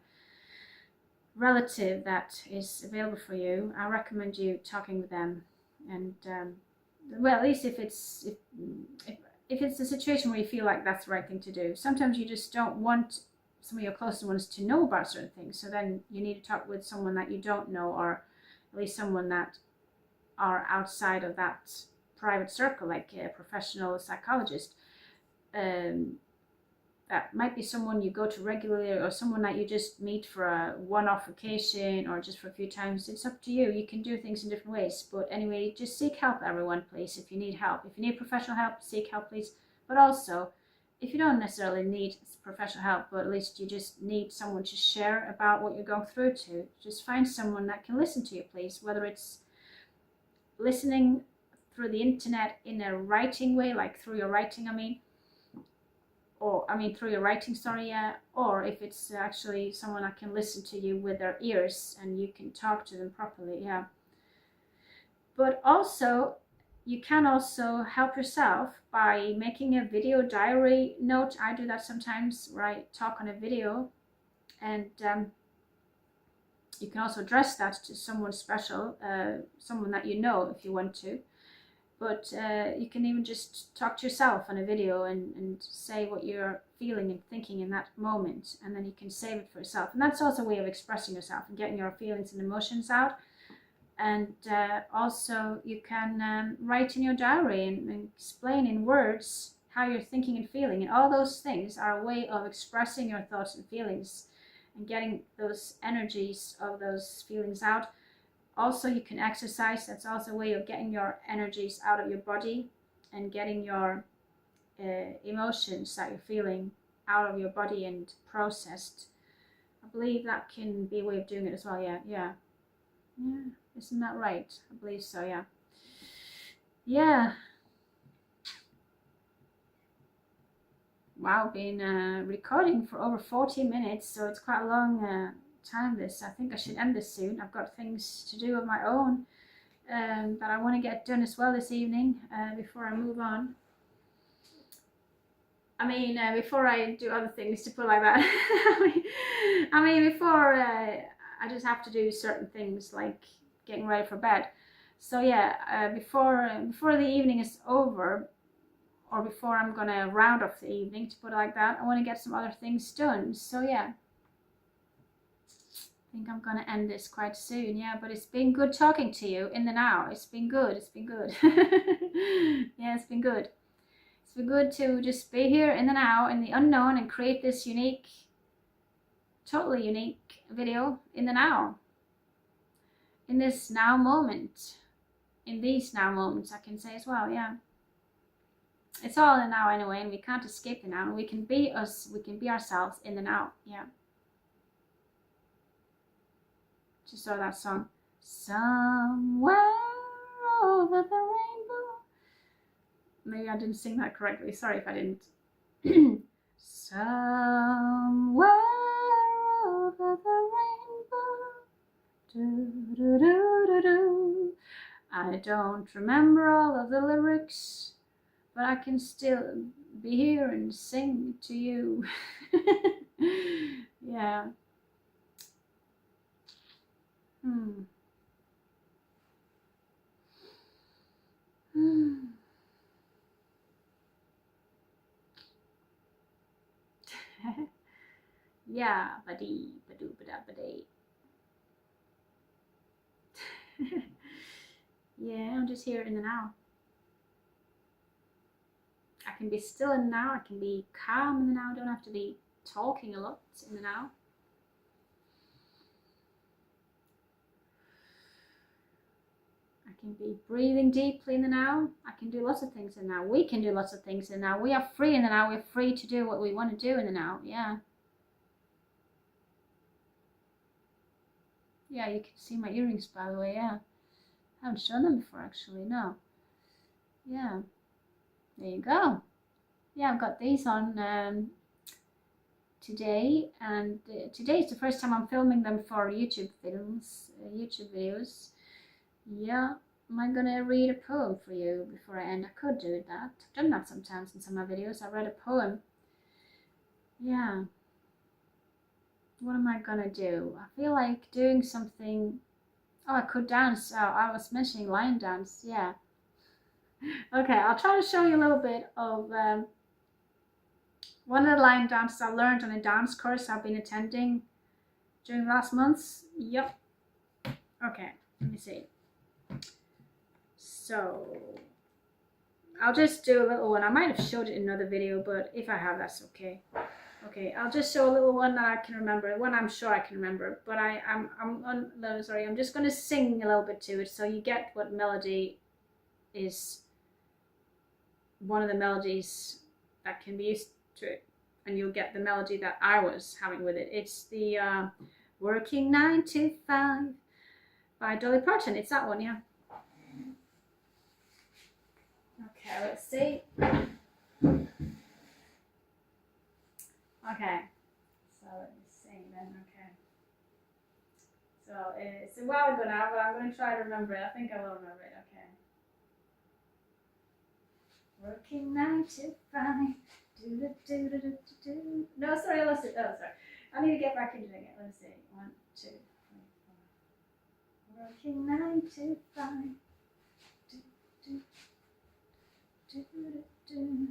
relative that is available for you, I recommend you talking with them. And at least if it's a situation where you feel like that's the right thing to do. Sometimes you just don't want some of your closest ones to know about certain things, so then you need to talk with someone that you don't know, or at least someone that are outside of that private circle, like a professional psychologist. That might be someone you go to regularly, or someone that you just meet for a one-off occasion or just for a few times. It's up to you. You can do things in different ways. But anyway, just seek help, everyone, please, if you need help. If you need professional help, seek help, please. But also, if you don't necessarily need professional help, but at least you just need someone to share about what you're going through to, just find someone that can listen to you, please. Whether it's listening through the internet in a writing way, like through your writing, through your writing, or if it's actually someone that can listen to you with their ears and you can talk to them properly, But also, you can also help yourself by making a video diary note. I do that sometimes, where I talk on a video, and you can also address that to someone special, someone that you know if you want to. But you can even just talk to yourself on a video and say what you're feeling and thinking in that moment, and then you can save it for yourself. And that's also a way of expressing yourself and getting your feelings and emotions out. And also you can write in your diary and explain in words how you're thinking and feeling, and all those things are a way of expressing your thoughts and feelings and getting those energies of those feelings out. Also, you can exercise. That's also a way of getting your energies out of your body and getting your emotions that you're feeling out of your body and processed. I believe that can be a way of doing it as well. Yeah, isn't that right? I believe so. Yeah. Wow, been recording for over 40 minutes, so it's quite a long time this. I think I should end this soon. I've got things to do of my own that I want to get done as well this evening before I move on. I mean, before I do other things, to put it like that. I mean, before I just have to do certain things like getting ready for bed. So yeah, before the evening is over, or before I'm gonna round off the evening, to put it like that, I want to get some other things done. So yeah, I think I'm gonna end this quite soon. Yeah, but it's been good talking to you in the now. It's been good. It's been good. Yeah, it's been good. It's been good to just be here in the now, in the unknown, and create this unique, totally unique video in the now. In this now moment. In these now moments, I can say as well, yeah. It's all in the now anyway, and we can't escape the now. And we can be us, we can be ourselves in the now, yeah. Just saw that song. Somewhere over the rainbow. Maybe I didn't sing that correctly. Sorry if I didn't. Somewhere over the rainbow. Do, do, do, do, do. I don't remember all of the lyrics, but I can still be here and sing to you. Yeah. Yeah, buddy, badoo, bada, badee. Yeah, I'm just here in the now. I can be still in the now. I can be calm in the now. I don't have to be talking a lot in the now. I can be breathing deeply in the now. I can do lots of things in the now. We can do lots of things in the now. We are free in the now. We're free to do what we want to do in the now. Yeah. Yeah, you can see my earrings, by the way. Yeah. I haven't shown them before, actually. No. Yeah. There you go. Yeah, I've got these on today, and today is the first time I'm filming them for YouTube videos. Yeah, am I gonna read a poem for you before I end? I could do that. I've done that sometimes in some of my videos. I read a poem. Yeah. What am I gonna do? I feel like doing something. Oh, I could dance. Oh, I was mentioning line dance. Yeah. Okay, I'll try to show you a little bit of one of the line dances I learned on a dance course I've been attending during the last months. Yep. Okay, let me see. So I'll just do a little one. I might have showed it in another video, but if I have, that's okay. Okay, I'll just show a little one that I can remember, one I'm sure I can remember. But I'm just going to sing a little bit to it, so you get what melody is. One of the melodies that can be used to it, and you'll get the melody that I was having with it. It's the Working 9 to 5 by Dolly Parton. It's that one, yeah. Okay, let's see. Okay, so let me see then. Okay, so it's a while ago now, but I'm going to try to remember it. I think I will remember it. Okay. Working 9 to 5. Do, do, do, do, do. No, sorry, I lost it. Oh, sorry. I need to get back into doing it. Let's see. 1, 2, 3, 4. Working 9 to 5. Do, do, do, do, do.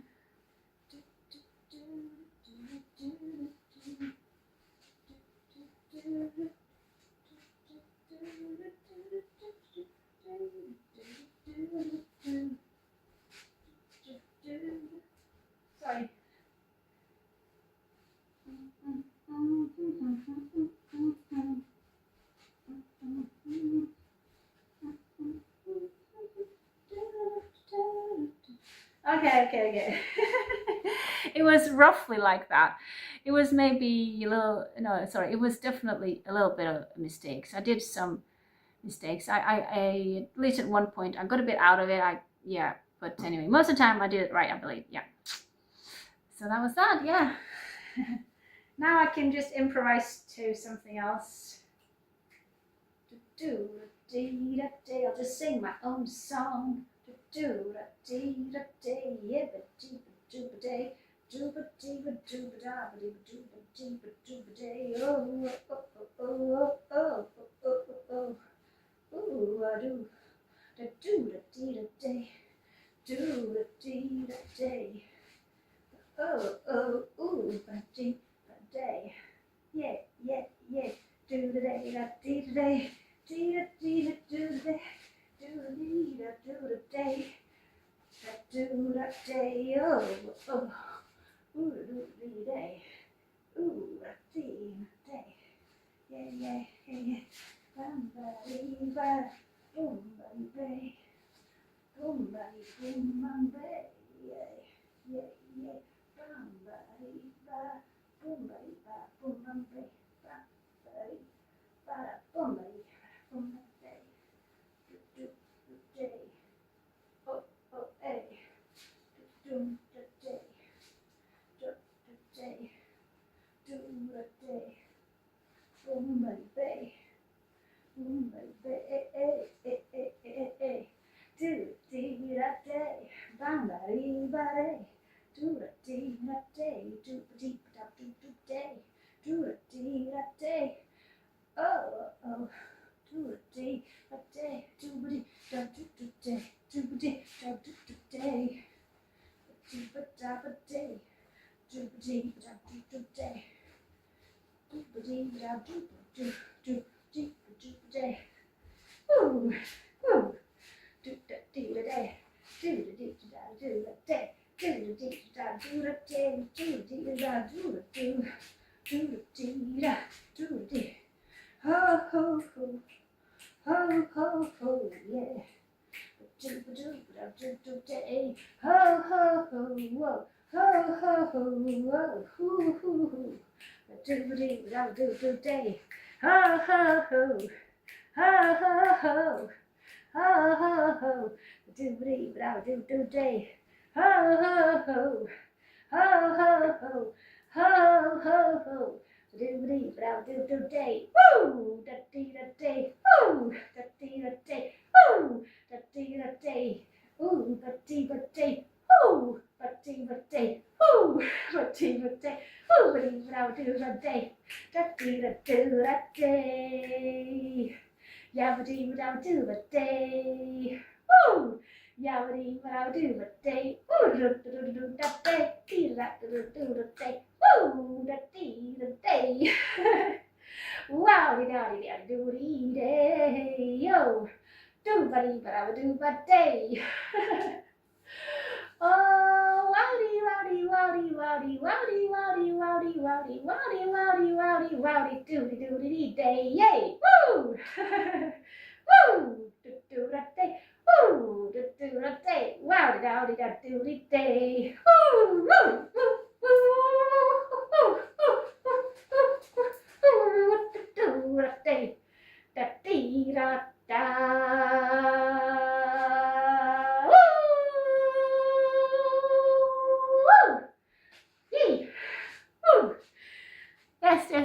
Okay. It was roughly like that. It was maybe a little, no, sorry, it was definitely a little bit of mistakes. I did some mistakes. I at least at one point, I got a bit out of it. Yeah, but anyway, most of the time I did it right, I believe. Yeah. So that was that, yeah. Now I can just improvise to something else. I'll just sing my own song.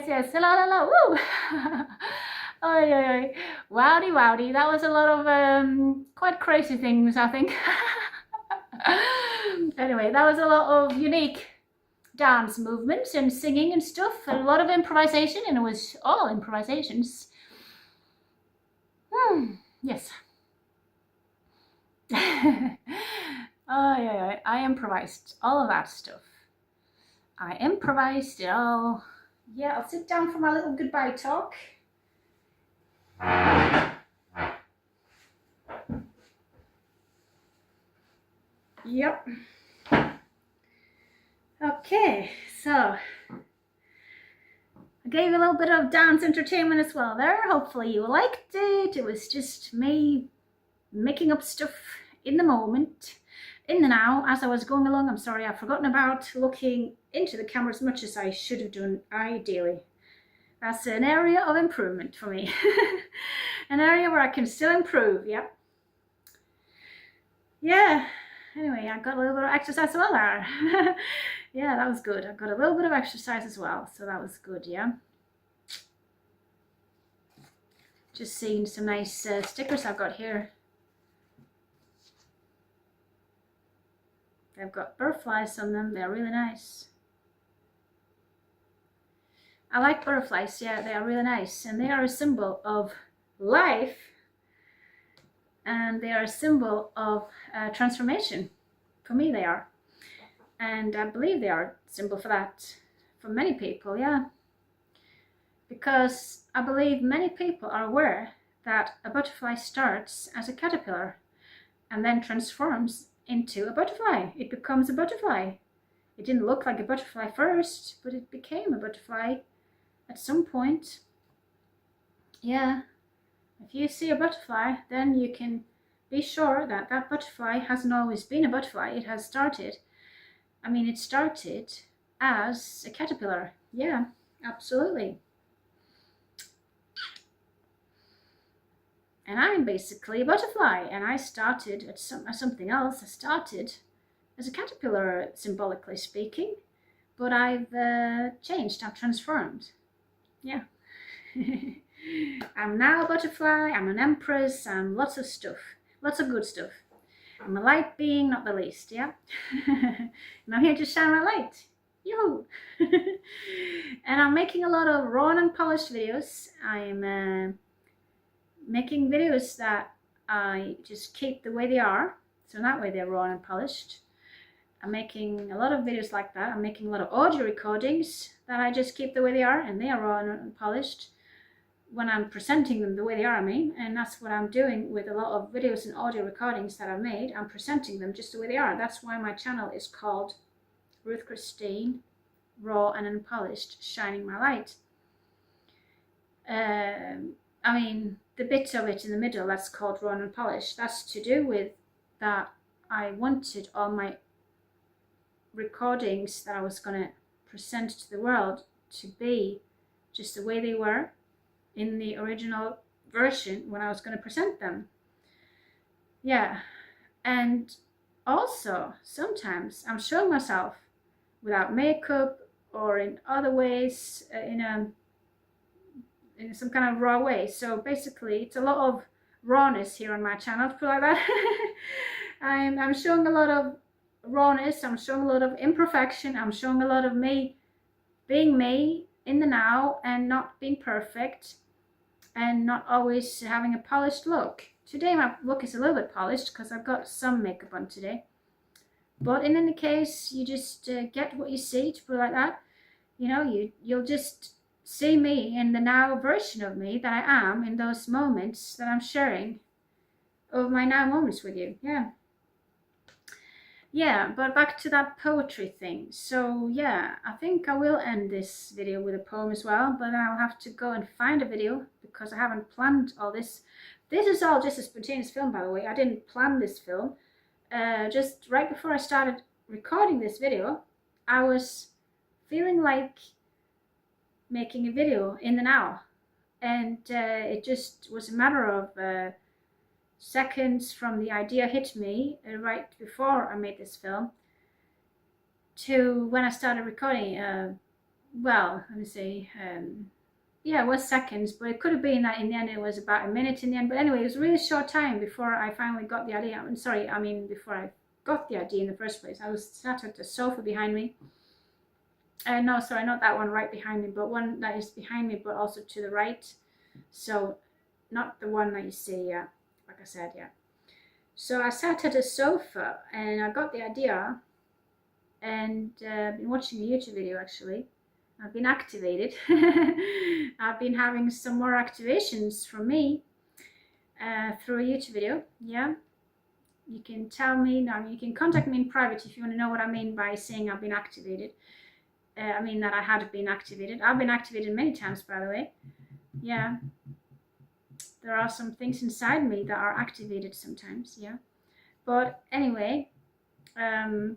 Yes. La. Woo. Oy. Wowdy. That was a lot of quite crazy things, I think. Anyway, that was a lot of unique dance movements and singing and stuff, and a lot of improvisation, and it was all improvisations. Yes. I improvised all of that stuff. I improvised it all. Yeah, I'll sit down for my little goodbye talk. Yep. Okay, so I gave a little bit of dance entertainment as well there. Hopefully you liked it. It was just me making up stuff in the moment, in the now, as I was going along. I'm sorry, I've forgotten about looking into the camera as much as I should have done, ideally. That's an area of improvement for me. An area where I can still improve, yep. Yeah, anyway, I got a little bit of exercise as well there. Yeah, that was good. I got a little bit of exercise as well, so that was good, yeah. Just seeing some nice stickers I've got here. They've got butterflies on them. They're really nice. I like butterflies, yeah, they are really nice. And they are a symbol of life. And they are a symbol of transformation. For me, they are. And I believe they are a symbol for that. For many people, yeah. Because I believe many people are aware that a butterfly starts as a caterpillar and then transforms into a butterfly. It becomes a butterfly. It didn't look like a butterfly first, but it became a butterfly at some point. Yeah, if you see a butterfly, then you can be sure that that butterfly hasn't always been a butterfly. It has started, it started as a caterpillar. Yeah, absolutely. And I'm basically a butterfly, and I started at something else. I started as a caterpillar, symbolically speaking, but I've changed, I've transformed. Yeah. I'm now a butterfly, I'm an empress, I'm lots of stuff, lots of good stuff. I'm a light being, not the least, yeah? And I'm here to shine my light. Yoo-hoo! And I'm making a lot of raw and unpolished videos. I'm making videos that I just keep the way they are, so that way they're raw and unpolished. I'm making a lot of videos like that. I'm making a lot of audio recordings that I just keep the way they are, and they are raw and unpolished when I'm presenting them the way they are, and that's what I'm doing with a lot of videos and audio recordings that I've made. I'm presenting them just the way they are. That's why my channel is called Ruth Christine, Raw and Unpolished, Shining My Light. The bit of it in the middle that's called Raw and Unpolished, that's to do with that I wanted all my recordings that I was going to present to the world to be just the way they were in the original version when I was going to present them. Yeah, and also sometimes I'm showing myself without makeup or in other ways, in some kind of raw way. So basically it's a lot of rawness here on my channel, to put it like that. I'm showing a lot of rawness, I'm showing a lot of imperfection, I'm showing a lot of me being me in the now and not being perfect and not always having a polished look. Today my look is a little bit polished because I've got some makeup on today, but in any case you just get what you see, to put it like that. You'll just see me in the now version of me that I am in those moments that I'm sharing of my now moments with you. Yeah, but back to that poetry thing. So yeah, I think I will end this video with a poem as well, but I'll have to go and find a video because I haven't planned all this. This is all just a spontaneous film, by the way. I didn't plan this film. Just right before I started recording this video, I was feeling like making a video in the now, and it just was a matter of seconds from the idea hit me right before I made this film to when I started recording. Well, let me see, yeah, it was seconds, but it could have been that in the end it was about a minute in the end. But anyway, it was a really short time before I finally got the idea. Before I got the idea in the first place. I was sat at the sofa behind me. No, sorry, not that one right behind me, but one that is behind me, but also to the right. So not the one that you see, yeah, like I said, yeah. So I sat at a sofa and I got the idea, and been watching a YouTube video actually. I've been activated. I've been having some more activations from me through a YouTube video, yeah. You can tell me, you can contact me in private if you want to know what I mean by saying I've been activated. I mean that I had been activated. I've been activated many times, by the way. Yeah, there are some things inside me that are activated sometimes. Yeah, but anyway, oh,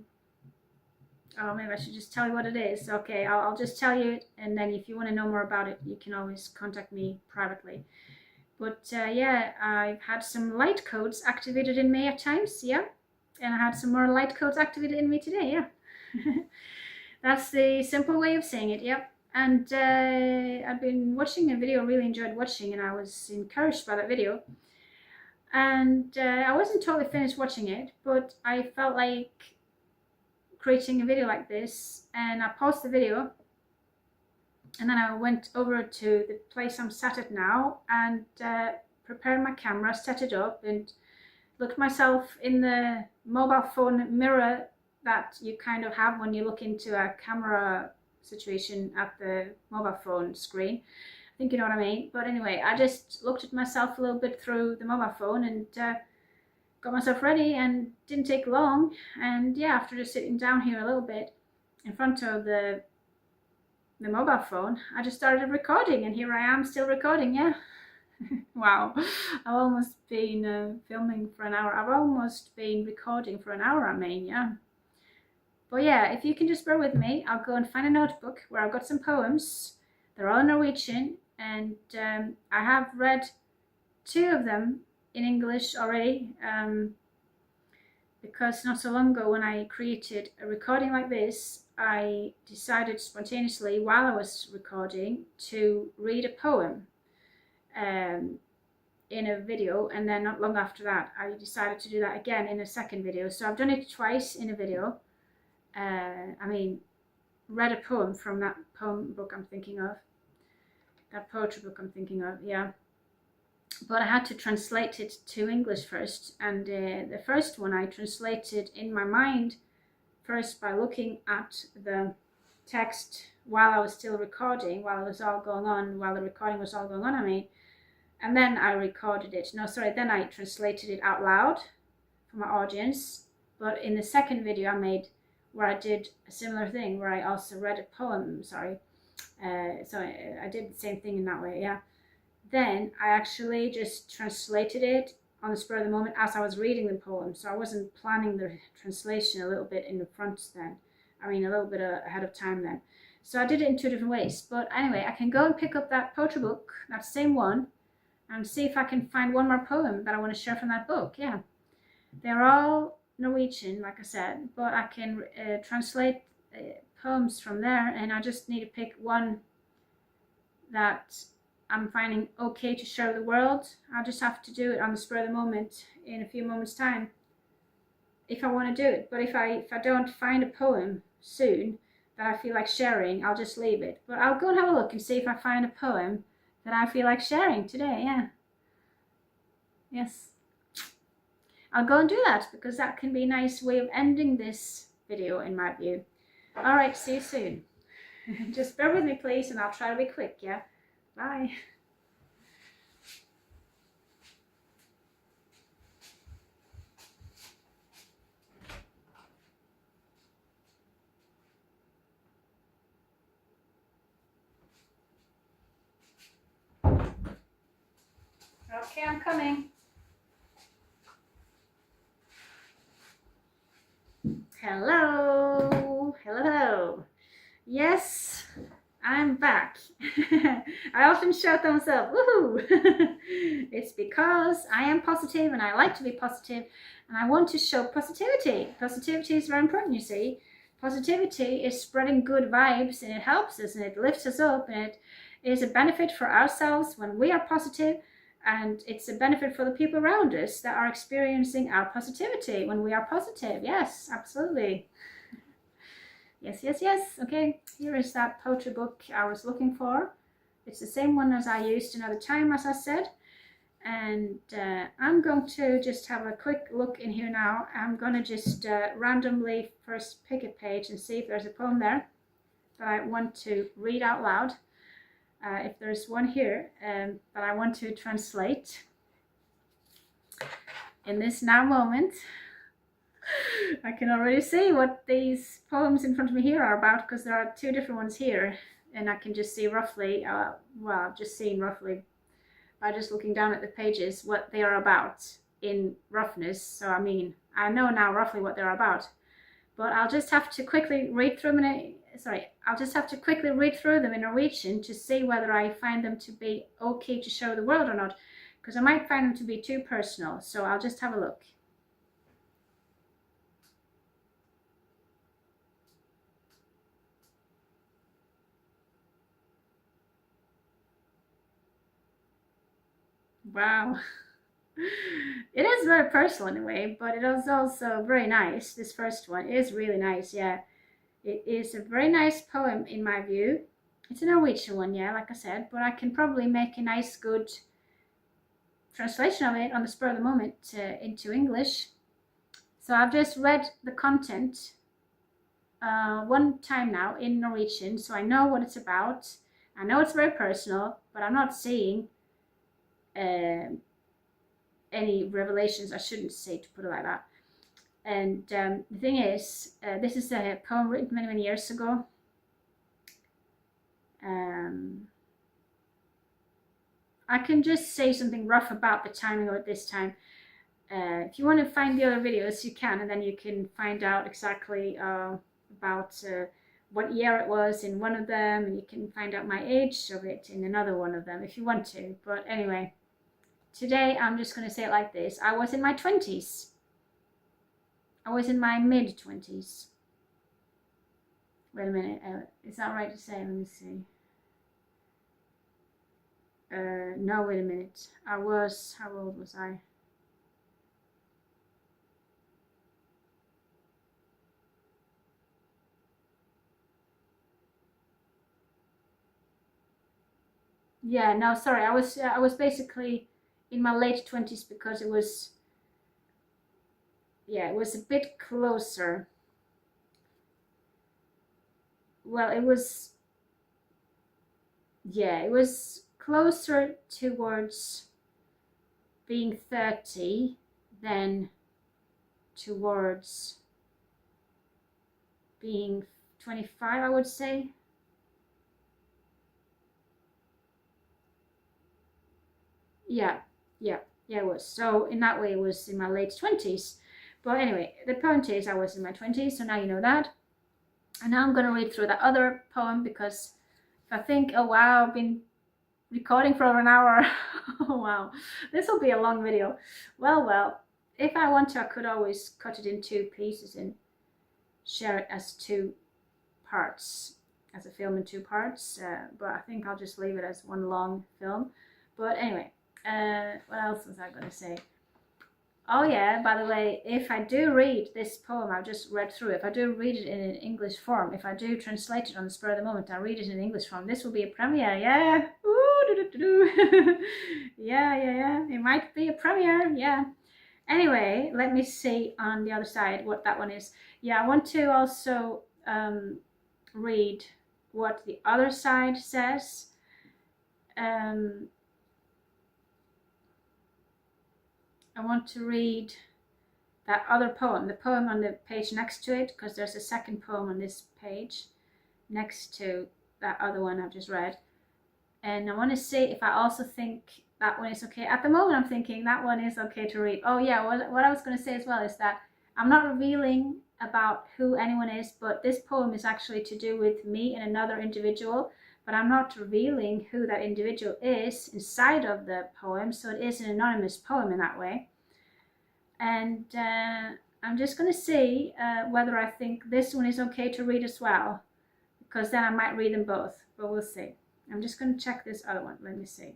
maybe I should just tell you what it is. Okay, I'll just tell you it, and then if you want to know more about it, you can always contact me privately. But yeah, I've had some light codes activated in me at times. Yeah, and I had some more light codes activated in me today. Yeah. That's the simple way of saying it. Yep. And I've been watching a video, really enjoyed watching, and I was encouraged by that video. And I wasn't totally finished watching it, but I felt like creating a video like this, and I paused the video, and then I went over to the place I'm sat at now and prepared my camera, set it up, and looked myself in the mobile phone mirror that you kind of have when you look into a camera situation at the mobile phone screen. I think you know what I mean. But anyway, I just looked at myself a little bit through the mobile phone and got myself ready, and didn't take long. And yeah, after just sitting down here a little bit in front of the mobile phone, I just started recording, and here I am still recording. Yeah. Wow, I've almost been filming for an hour. I've almost been recording for an hour, I mean, yeah. But yeah, if you can just bear with me, I'll go and find a notebook where I've got some poems. They're all in Norwegian, and I have read 2 of them in English already, because not so long ago when I created a recording like this, I decided spontaneously while I was recording to read a poem in a video, and then not long after that I decided to do that again in a second video. So I've done it twice in a video. I mean, read a poem from that poem book I'm thinking of, that poetry book I'm thinking of, yeah. But I had to translate it to English first, and the first one I translated in my mind first by looking at the text while I was still recording, while it was all going on, while the recording was all going on, I mean. And then I recorded it. No, sorry, then I translated it out loud for my audience. But in the second video I made, where I did a similar thing, where I also read a poem, sorry. So I did the same thing in that way, yeah. Then I actually just translated it on the spur of the moment as I was reading the poem. So I wasn't planning the translation a little bit in the front then. I mean, a little bit ahead of time then. So I did it in 2 different ways. But anyway, I can go and pick up that poetry book, that same one, and see if I can find one more poem that I want to share from that book. Yeah, they're all Norwegian, like I said, but I can translate poems from there, and I just need to pick one that I'm finding okay to share with the world. I'll just have to do it on the spur of the moment in a few moments time if I want to do it. But if I don't find a poem soon that I feel like sharing, I'll just leave it. But I'll go and have a look and see if I find a poem that I feel like sharing today, yeah. Yes. I'll go and do that, because that can be a nice way of ending this video in my view. Alright, see you soon. Just bear with me please, and I'll try to be quick, yeah? Bye. Okay, I'm coming. Hello. Hello. Yes, I'm back. I often shout to myself, woohoo! It's because I am positive, and I like to be positive, and I want to show positivity. Positivity is very important, you see. Positivity is spreading good vibes, and it helps us, and it lifts us up, and it is a benefit for ourselves when we are positive, and it's a benefit for the people around us that are experiencing our positivity when we are positive. Yes, absolutely. Yes, yes, yes. Okay, here is that poetry book I was looking for. It's the same one as I used another time, as I said. And I'm going to just have a quick look in here now. I'm going to just randomly first pick a page and see if there's a poem there that I want to read out loud. If there's one here that I want to translate in this now moment. I can already see what these poems in front of me here are about, because there are two different ones here, and I can just see roughly, well, I've just seen roughly by just looking down at the pages what they are about in roughness. So I mean, I know now roughly what they're about, but I'll just have to quickly read through them I'll just have to quickly read through them in Norwegian to see whether I find them to be okay to show the world or not, because I might find them to be too personal. So I'll just have a look. Wow. It is very personal in a way, but it is also very nice. This first one is really nice, yeah. It is a very nice poem in my view. It's a Norwegian one, yeah, like I said, but I can probably make a nice, good translation of it on the spur of the moment into English. So I've just read the content one time now in Norwegian, so I know what it's about. I know it's very personal, but I'm not seeing any revelations. I shouldn't say, to put it like that. And the thing is, this is a poem written many, many years ago. I can just say something rough about the timing of it this time. If you want to find the other videos, you can, and then you can find out exactly about what year it was in one of them, and you can find out my age of it in another one of them if you want to. But anyway, today I'm just going to say it like this. I was in my 20s. I was in my mid-20s. Wait a minute, is that right to say? Let me see. No, wait a minute. How old was I? Yeah, no, sorry. I was basically in my late 20s, because it was, yeah, it was a bit closer. Well, it was, yeah, it was closer towards being 30 than towards being 25, I would say. Yeah, it was. So in that way, it was in my late 20s. But anyway, the point is, I was in my 20s, so now you know that. And now I'm going to read through that other poem, because if I think, oh wow, I've been recording for over an hour. Oh wow, this will be a long video. Well, if I want to, I could always cut it in two pieces and share it as two parts, as a film in two parts. But I think I'll just leave it as one long film. But anyway, what else was I going to say? Oh yeah, by the way, if I do read this poem I've just read through, if I do read it in an English form, if I do translate it on the spur of the moment, I read it in English form, this will be a premiere, yeah. Ooh, yeah. It might be a premiere, yeah. Anyway, let me see on the other side what that one is. Yeah, I want to also read what the other side says. I want to read that other poem, the poem on the page next to it, because there's a second poem on this page next to that other one I've just read. And I want to see if I also think that one is okay. At the moment, I'm thinking that one is okay to read. Oh yeah, what I was going to say as well is that I'm not revealing about who anyone is, but this poem is actually to do with me and another individual, but I'm not revealing who that individual is inside of the poem, so it is an anonymous poem in that way. And I'm just going to see whether I think this one is okay to read as well, because then I might read them both, but we'll see. I'm just going to check this other one. Let me see.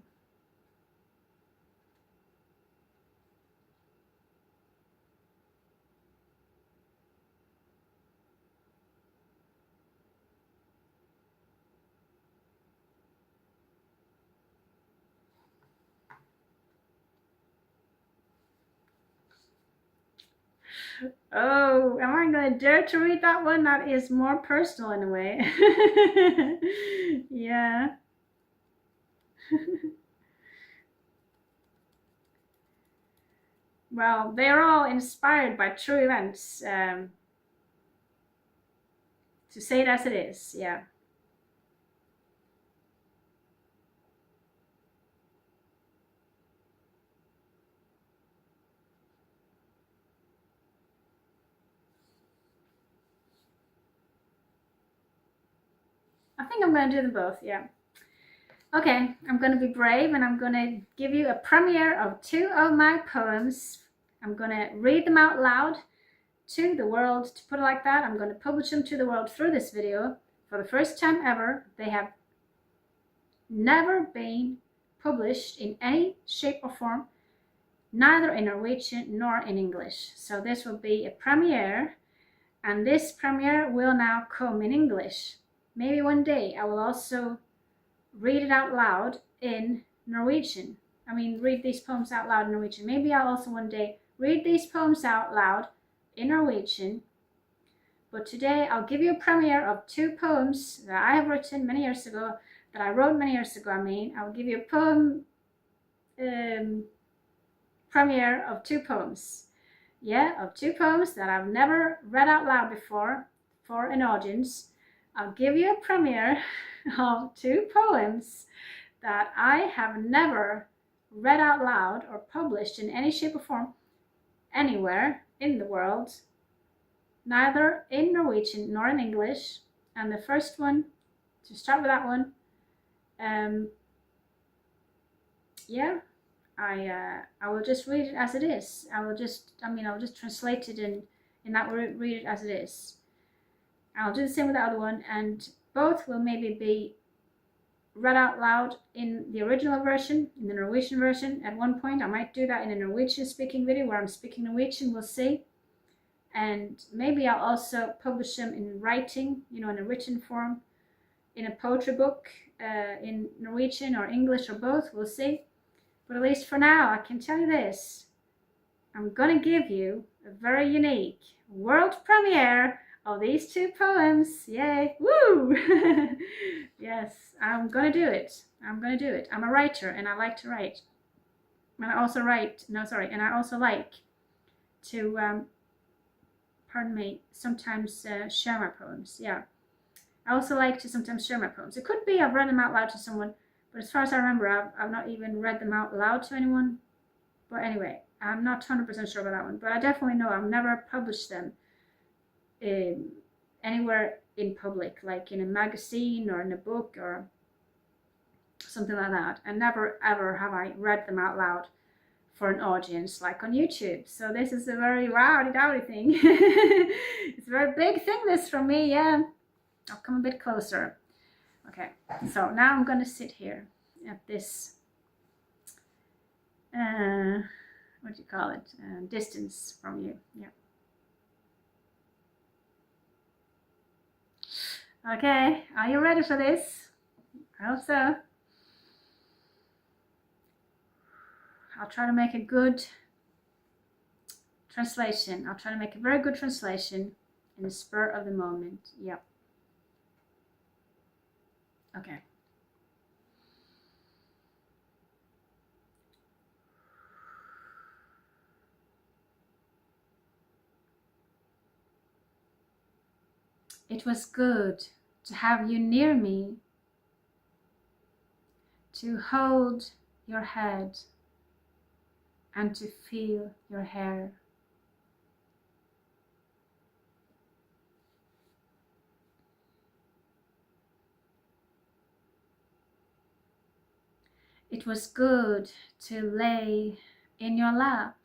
Oh, am I going to dare to read that one? That is more personal in a way. Yeah. well, they're all inspired by true events. To say it as it is, yeah. I think I'm going to do them both, yeah. Okay, I'm going to be brave and I'm going to give you a premiere of 2 of my poems. I'm going to read them out loud to the world, to put it like that. I'm going to publish them to the world through this video. For the first time ever, they have never been published in any shape or form, neither in Norwegian nor in English. So this will be a premiere, and this premiere will now come in English. Maybe one day I will also read it out loud in Norwegian. I mean, read these poems out loud in Norwegian. Maybe I'll also one day read these poems out loud in Norwegian. But today I'll give you a premiere of 2 poems that I have written many years ago, that I wrote many years ago. I'll give you a poem premiere of 2 poems. Yeah, of 2 poems that I've never read out loud before for an audience. I'll give you a premiere of 2 poems that I have never read out loud or published in any shape or form anywhere in the world, neither in Norwegian nor in English. And the first one, to start with that one, yeah, I will just read it as it is. I'll just translate it in that word, read it as it is. I'll do the same with the other one, and both will maybe be read out loud in the original version, in the Norwegian version. At one point, I might do that in a Norwegian speaking video where I'm speaking Norwegian, we'll see. And maybe I'll also publish them in writing, in a written form, in a poetry book, in Norwegian or English or both, we'll see. But at least for now, I can tell you this. I'm gonna give you a very unique world premiere of these 2 poems. Yay! Woo! Yes, I'm gonna do it. I'm a writer and I like to write. And I also like to, sometimes share my poems. Yeah. I also like to sometimes share my poems. It could be I've read them out loud to someone, but as far as I remember, I've not even read them out loud to anyone. But anyway, I'm not 100% sure about that one, but I definitely know I've never published them anywhere in public, like in a magazine or in a book or something like that. And never ever have I read them out loud for an audience, like on YouTube. So this is a very rowdy thing. It's a very big thing, this, for me. Yeah, I'll come a bit closer. Okay, so now I'm gonna sit here at this what do you call it, distance from you. Yeah. Okay, are you ready for this? I hope so. I'll try to make a good translation. I'll try to make a very good translation in the spur of the moment. Yep. Okay. It was good to have you near me, to hold your head and to feel your hair. It was good to lay in your lap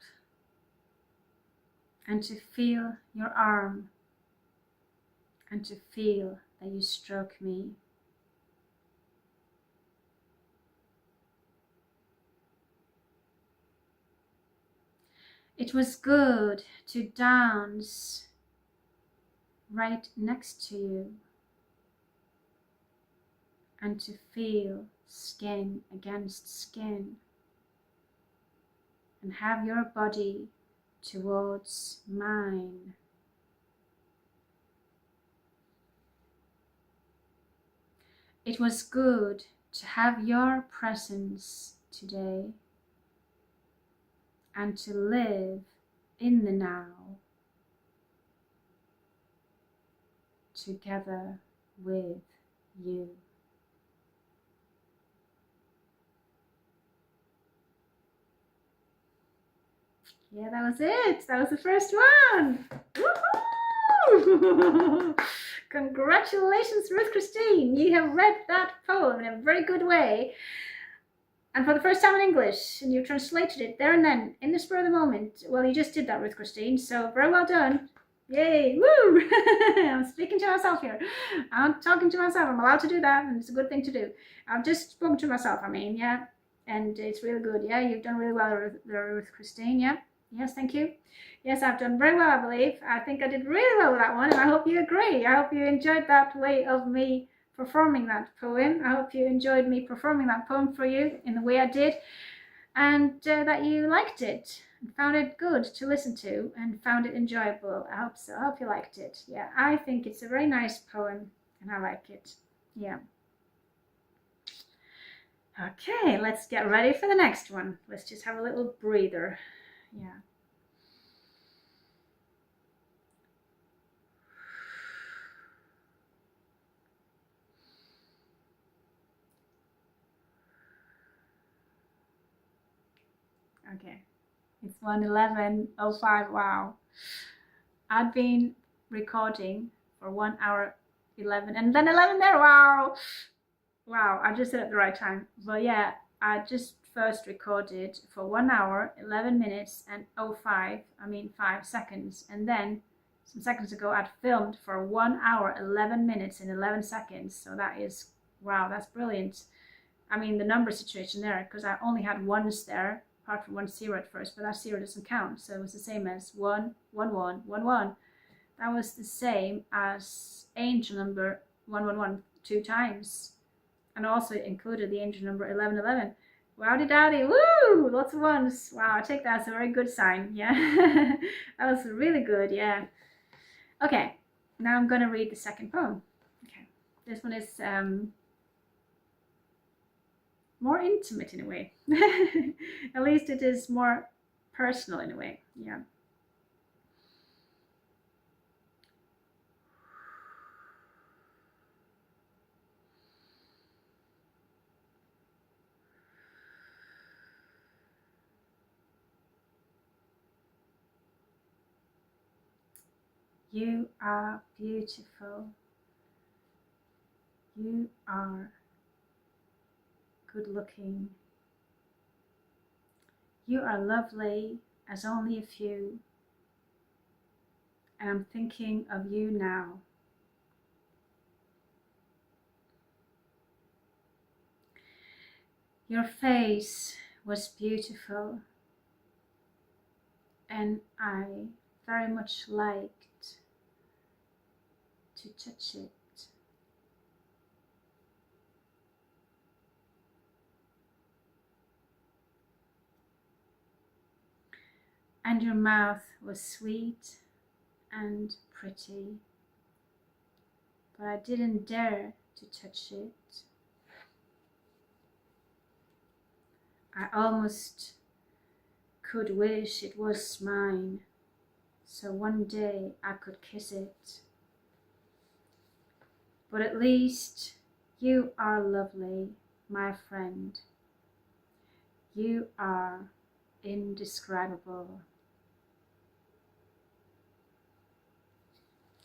and to feel your arm and to feel that you stroke me. It was good to dance right next to you and to feel skin against skin and have your body towards mine. It was good to have your presence today and to live in the now together with you. Yeah, that was it. That was the first one. Woohoo! Congratulations, Ruth Christine. You have read that poem in a very good way. And for the first time in English, and you translated it there and then, in the spur of the moment. Well, you just did that, Ruth Christine, so very well done. Yay, woo! I'm speaking to myself here. I'm talking to myself. I'm allowed to do that, and it's a good thing to do. I've just spoken to myself, I mean, yeah. And it's really good. Yeah, you've done really well, Ruth Christine, yeah. Yes, thank you. Yes, I've done very well, I believe. I think I did really well with that one, and I hope you agree. I hope you enjoyed that way of me performing that poem. I hope you enjoyed me performing that poem for you in the way I did, and that you liked it and found it good to listen to and found it enjoyable. I hope so. I hope you liked it. Yeah, I think it's a very nice poem and I like it. Yeah. Okay, let's get ready for the next one. Let's just have a little breather. Yeah. Okay, it's 1:11:05. Wow, I'd been recording for 1 hour 11 and then 11 there. Wow, I just said it at the right time. But yeah, I just first recorded for 1 hour 11 minutes and 5 seconds, and then some seconds ago I'd filmed for 1 hour 11 minutes and 11 seconds. So that is, wow, that's brilliant. I mean, the number situation there, because I only had ones there, apart from 10 at first, but that 0 doesn't count. So it was the same as 1, 1, 1, 1, 1. That was the same as angel number 111 2 times. And also included the angel number 1111. Wowdy dowdy, woo! Lots of ones. Wow, I take that as a very good sign. Yeah, that was really good. Yeah. Okay, now I'm gonna read the second poem. Okay, this one is more intimate in a way. At least it is more personal in a way. Yeah. You are beautiful. You are good looking. You are lovely as only a few. And I'm thinking of you now. Your face was beautiful, and I very much liked to touch it. And your mouth was sweet and pretty, but I didn't dare to touch it. I almost could wish it was mine, so one day I could kiss it. But at least you are lovely, my friend. You are indescribable.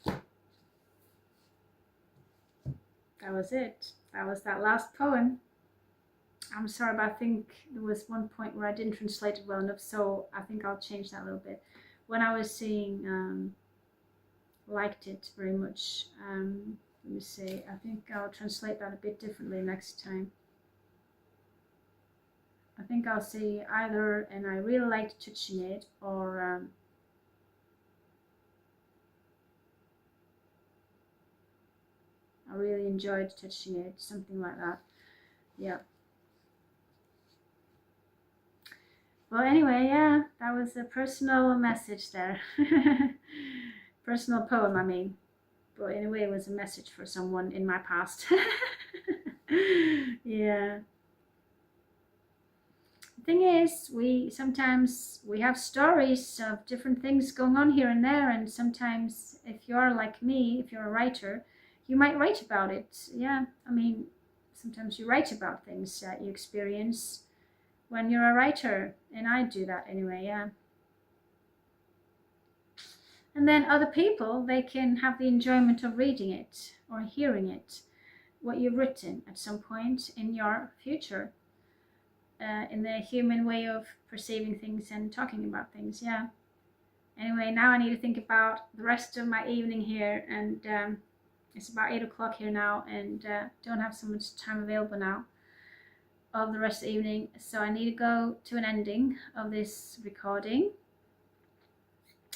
That was it. That was that last poem. I'm sorry, but I think there was one point where I didn't translate it well enough, so I think I'll change that a little bit. When I was saying liked it very much, let me see, I think I'll translate that a bit differently next time. I think I'll say either, and I really liked touching it, or I really enjoyed touching it, something like that. Yeah. Well, anyway, yeah, that was a personal message there. Personal poem, I mean. But in a way, it was a message for someone in my past. Yeah. I thing is, sometimes we have stories of different things going on here and there, and sometimes if you're like me, if you're a writer, you might write about it. Yeah, I mean, sometimes you write about things that you experience when you're a writer, and I do that anyway, yeah. And then other people, they can have the enjoyment of reading it or hearing it, what you've written at some point in your future, in the human way of perceiving things and talking about things, yeah. Anyway, now I need to think about the rest of my evening here, and it's about 8 o'clock here now, and don't have so much time available now of the rest of the evening, so I need to go to an ending of this recording.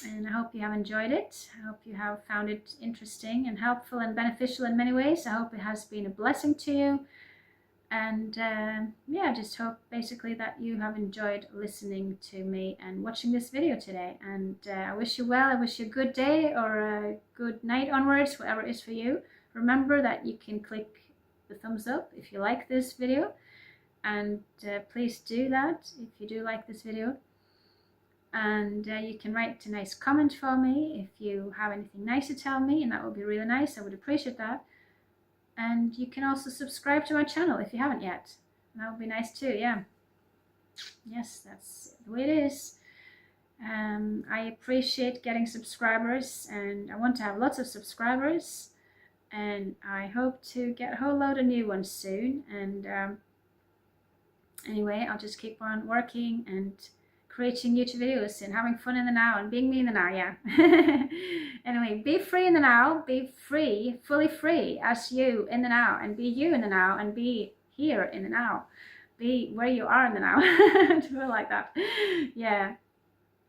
And I hope you have enjoyed it. I hope you have found it interesting and helpful and beneficial in many ways. I hope it has been a blessing to you. And yeah, I just hope basically that you have enjoyed listening to me and watching this video today. And I wish you well. I wish you a good day or a good night onwards, whatever it is for you. Remember that you can click the thumbs up if you like this video. And please do that if you do like this video. And you can write a nice comment for me if you have anything nice to tell me, and that would be really nice. I would appreciate that. And you can also subscribe to my channel if you haven't yet. That would be nice too, yeah. Yes, that's the way it is. I appreciate getting subscribers, and I want to have lots of subscribers. And I hope to get a whole load of new ones soon. And anyway, I'll just keep on working and creating YouTube videos and having fun in the now and being me in the now, yeah. Anyway, be free in the now, be free, fully free as you in the now, and be you in the now, and be here in the now. Be where you are in the now. To feel like that. Yeah.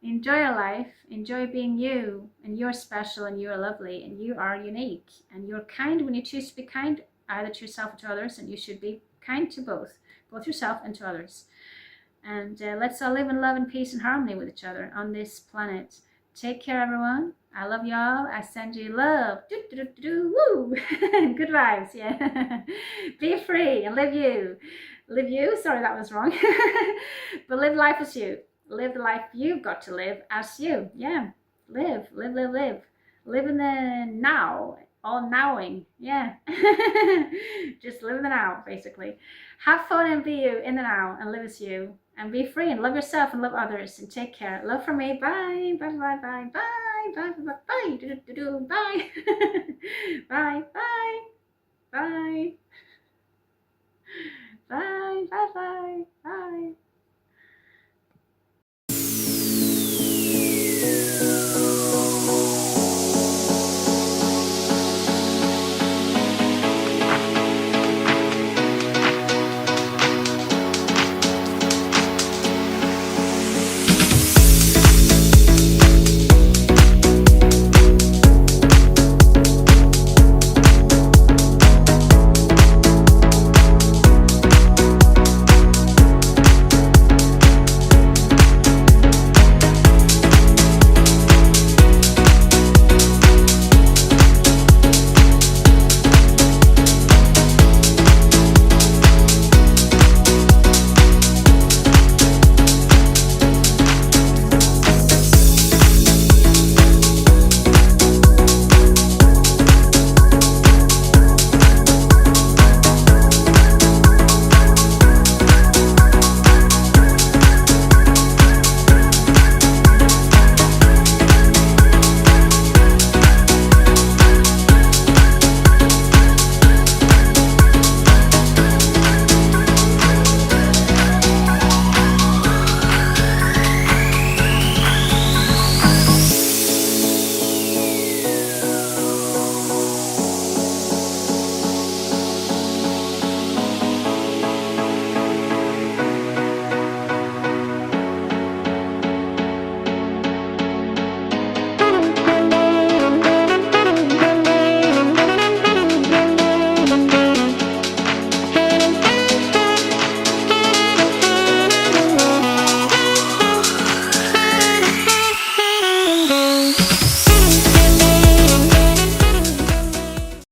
Enjoy your life, enjoy being you, and you're special and you're lovely and you are unique and you're kind when you choose to be kind, either to yourself or to others, and you should be kind to both yourself and to others. And let's all live in love and peace and harmony with each other on this planet. Take care, everyone. I love y'all. I send you love. Woo! Good vibes, yeah. Be free and live you. Live you? Sorry, that was wrong. But live life as you. Live the life you've got to live as you. Yeah. Live. Live in the now. All nowing. Yeah. Just live in the now, basically. Have fun and be you in the now, and live as you. And be free and love yourself and love others, and take care. Love from me. Bye. Bye. Bye. Bye. Bye. Bye. Bye. Bye. Bye. Bye. Bye. Bye. Bye.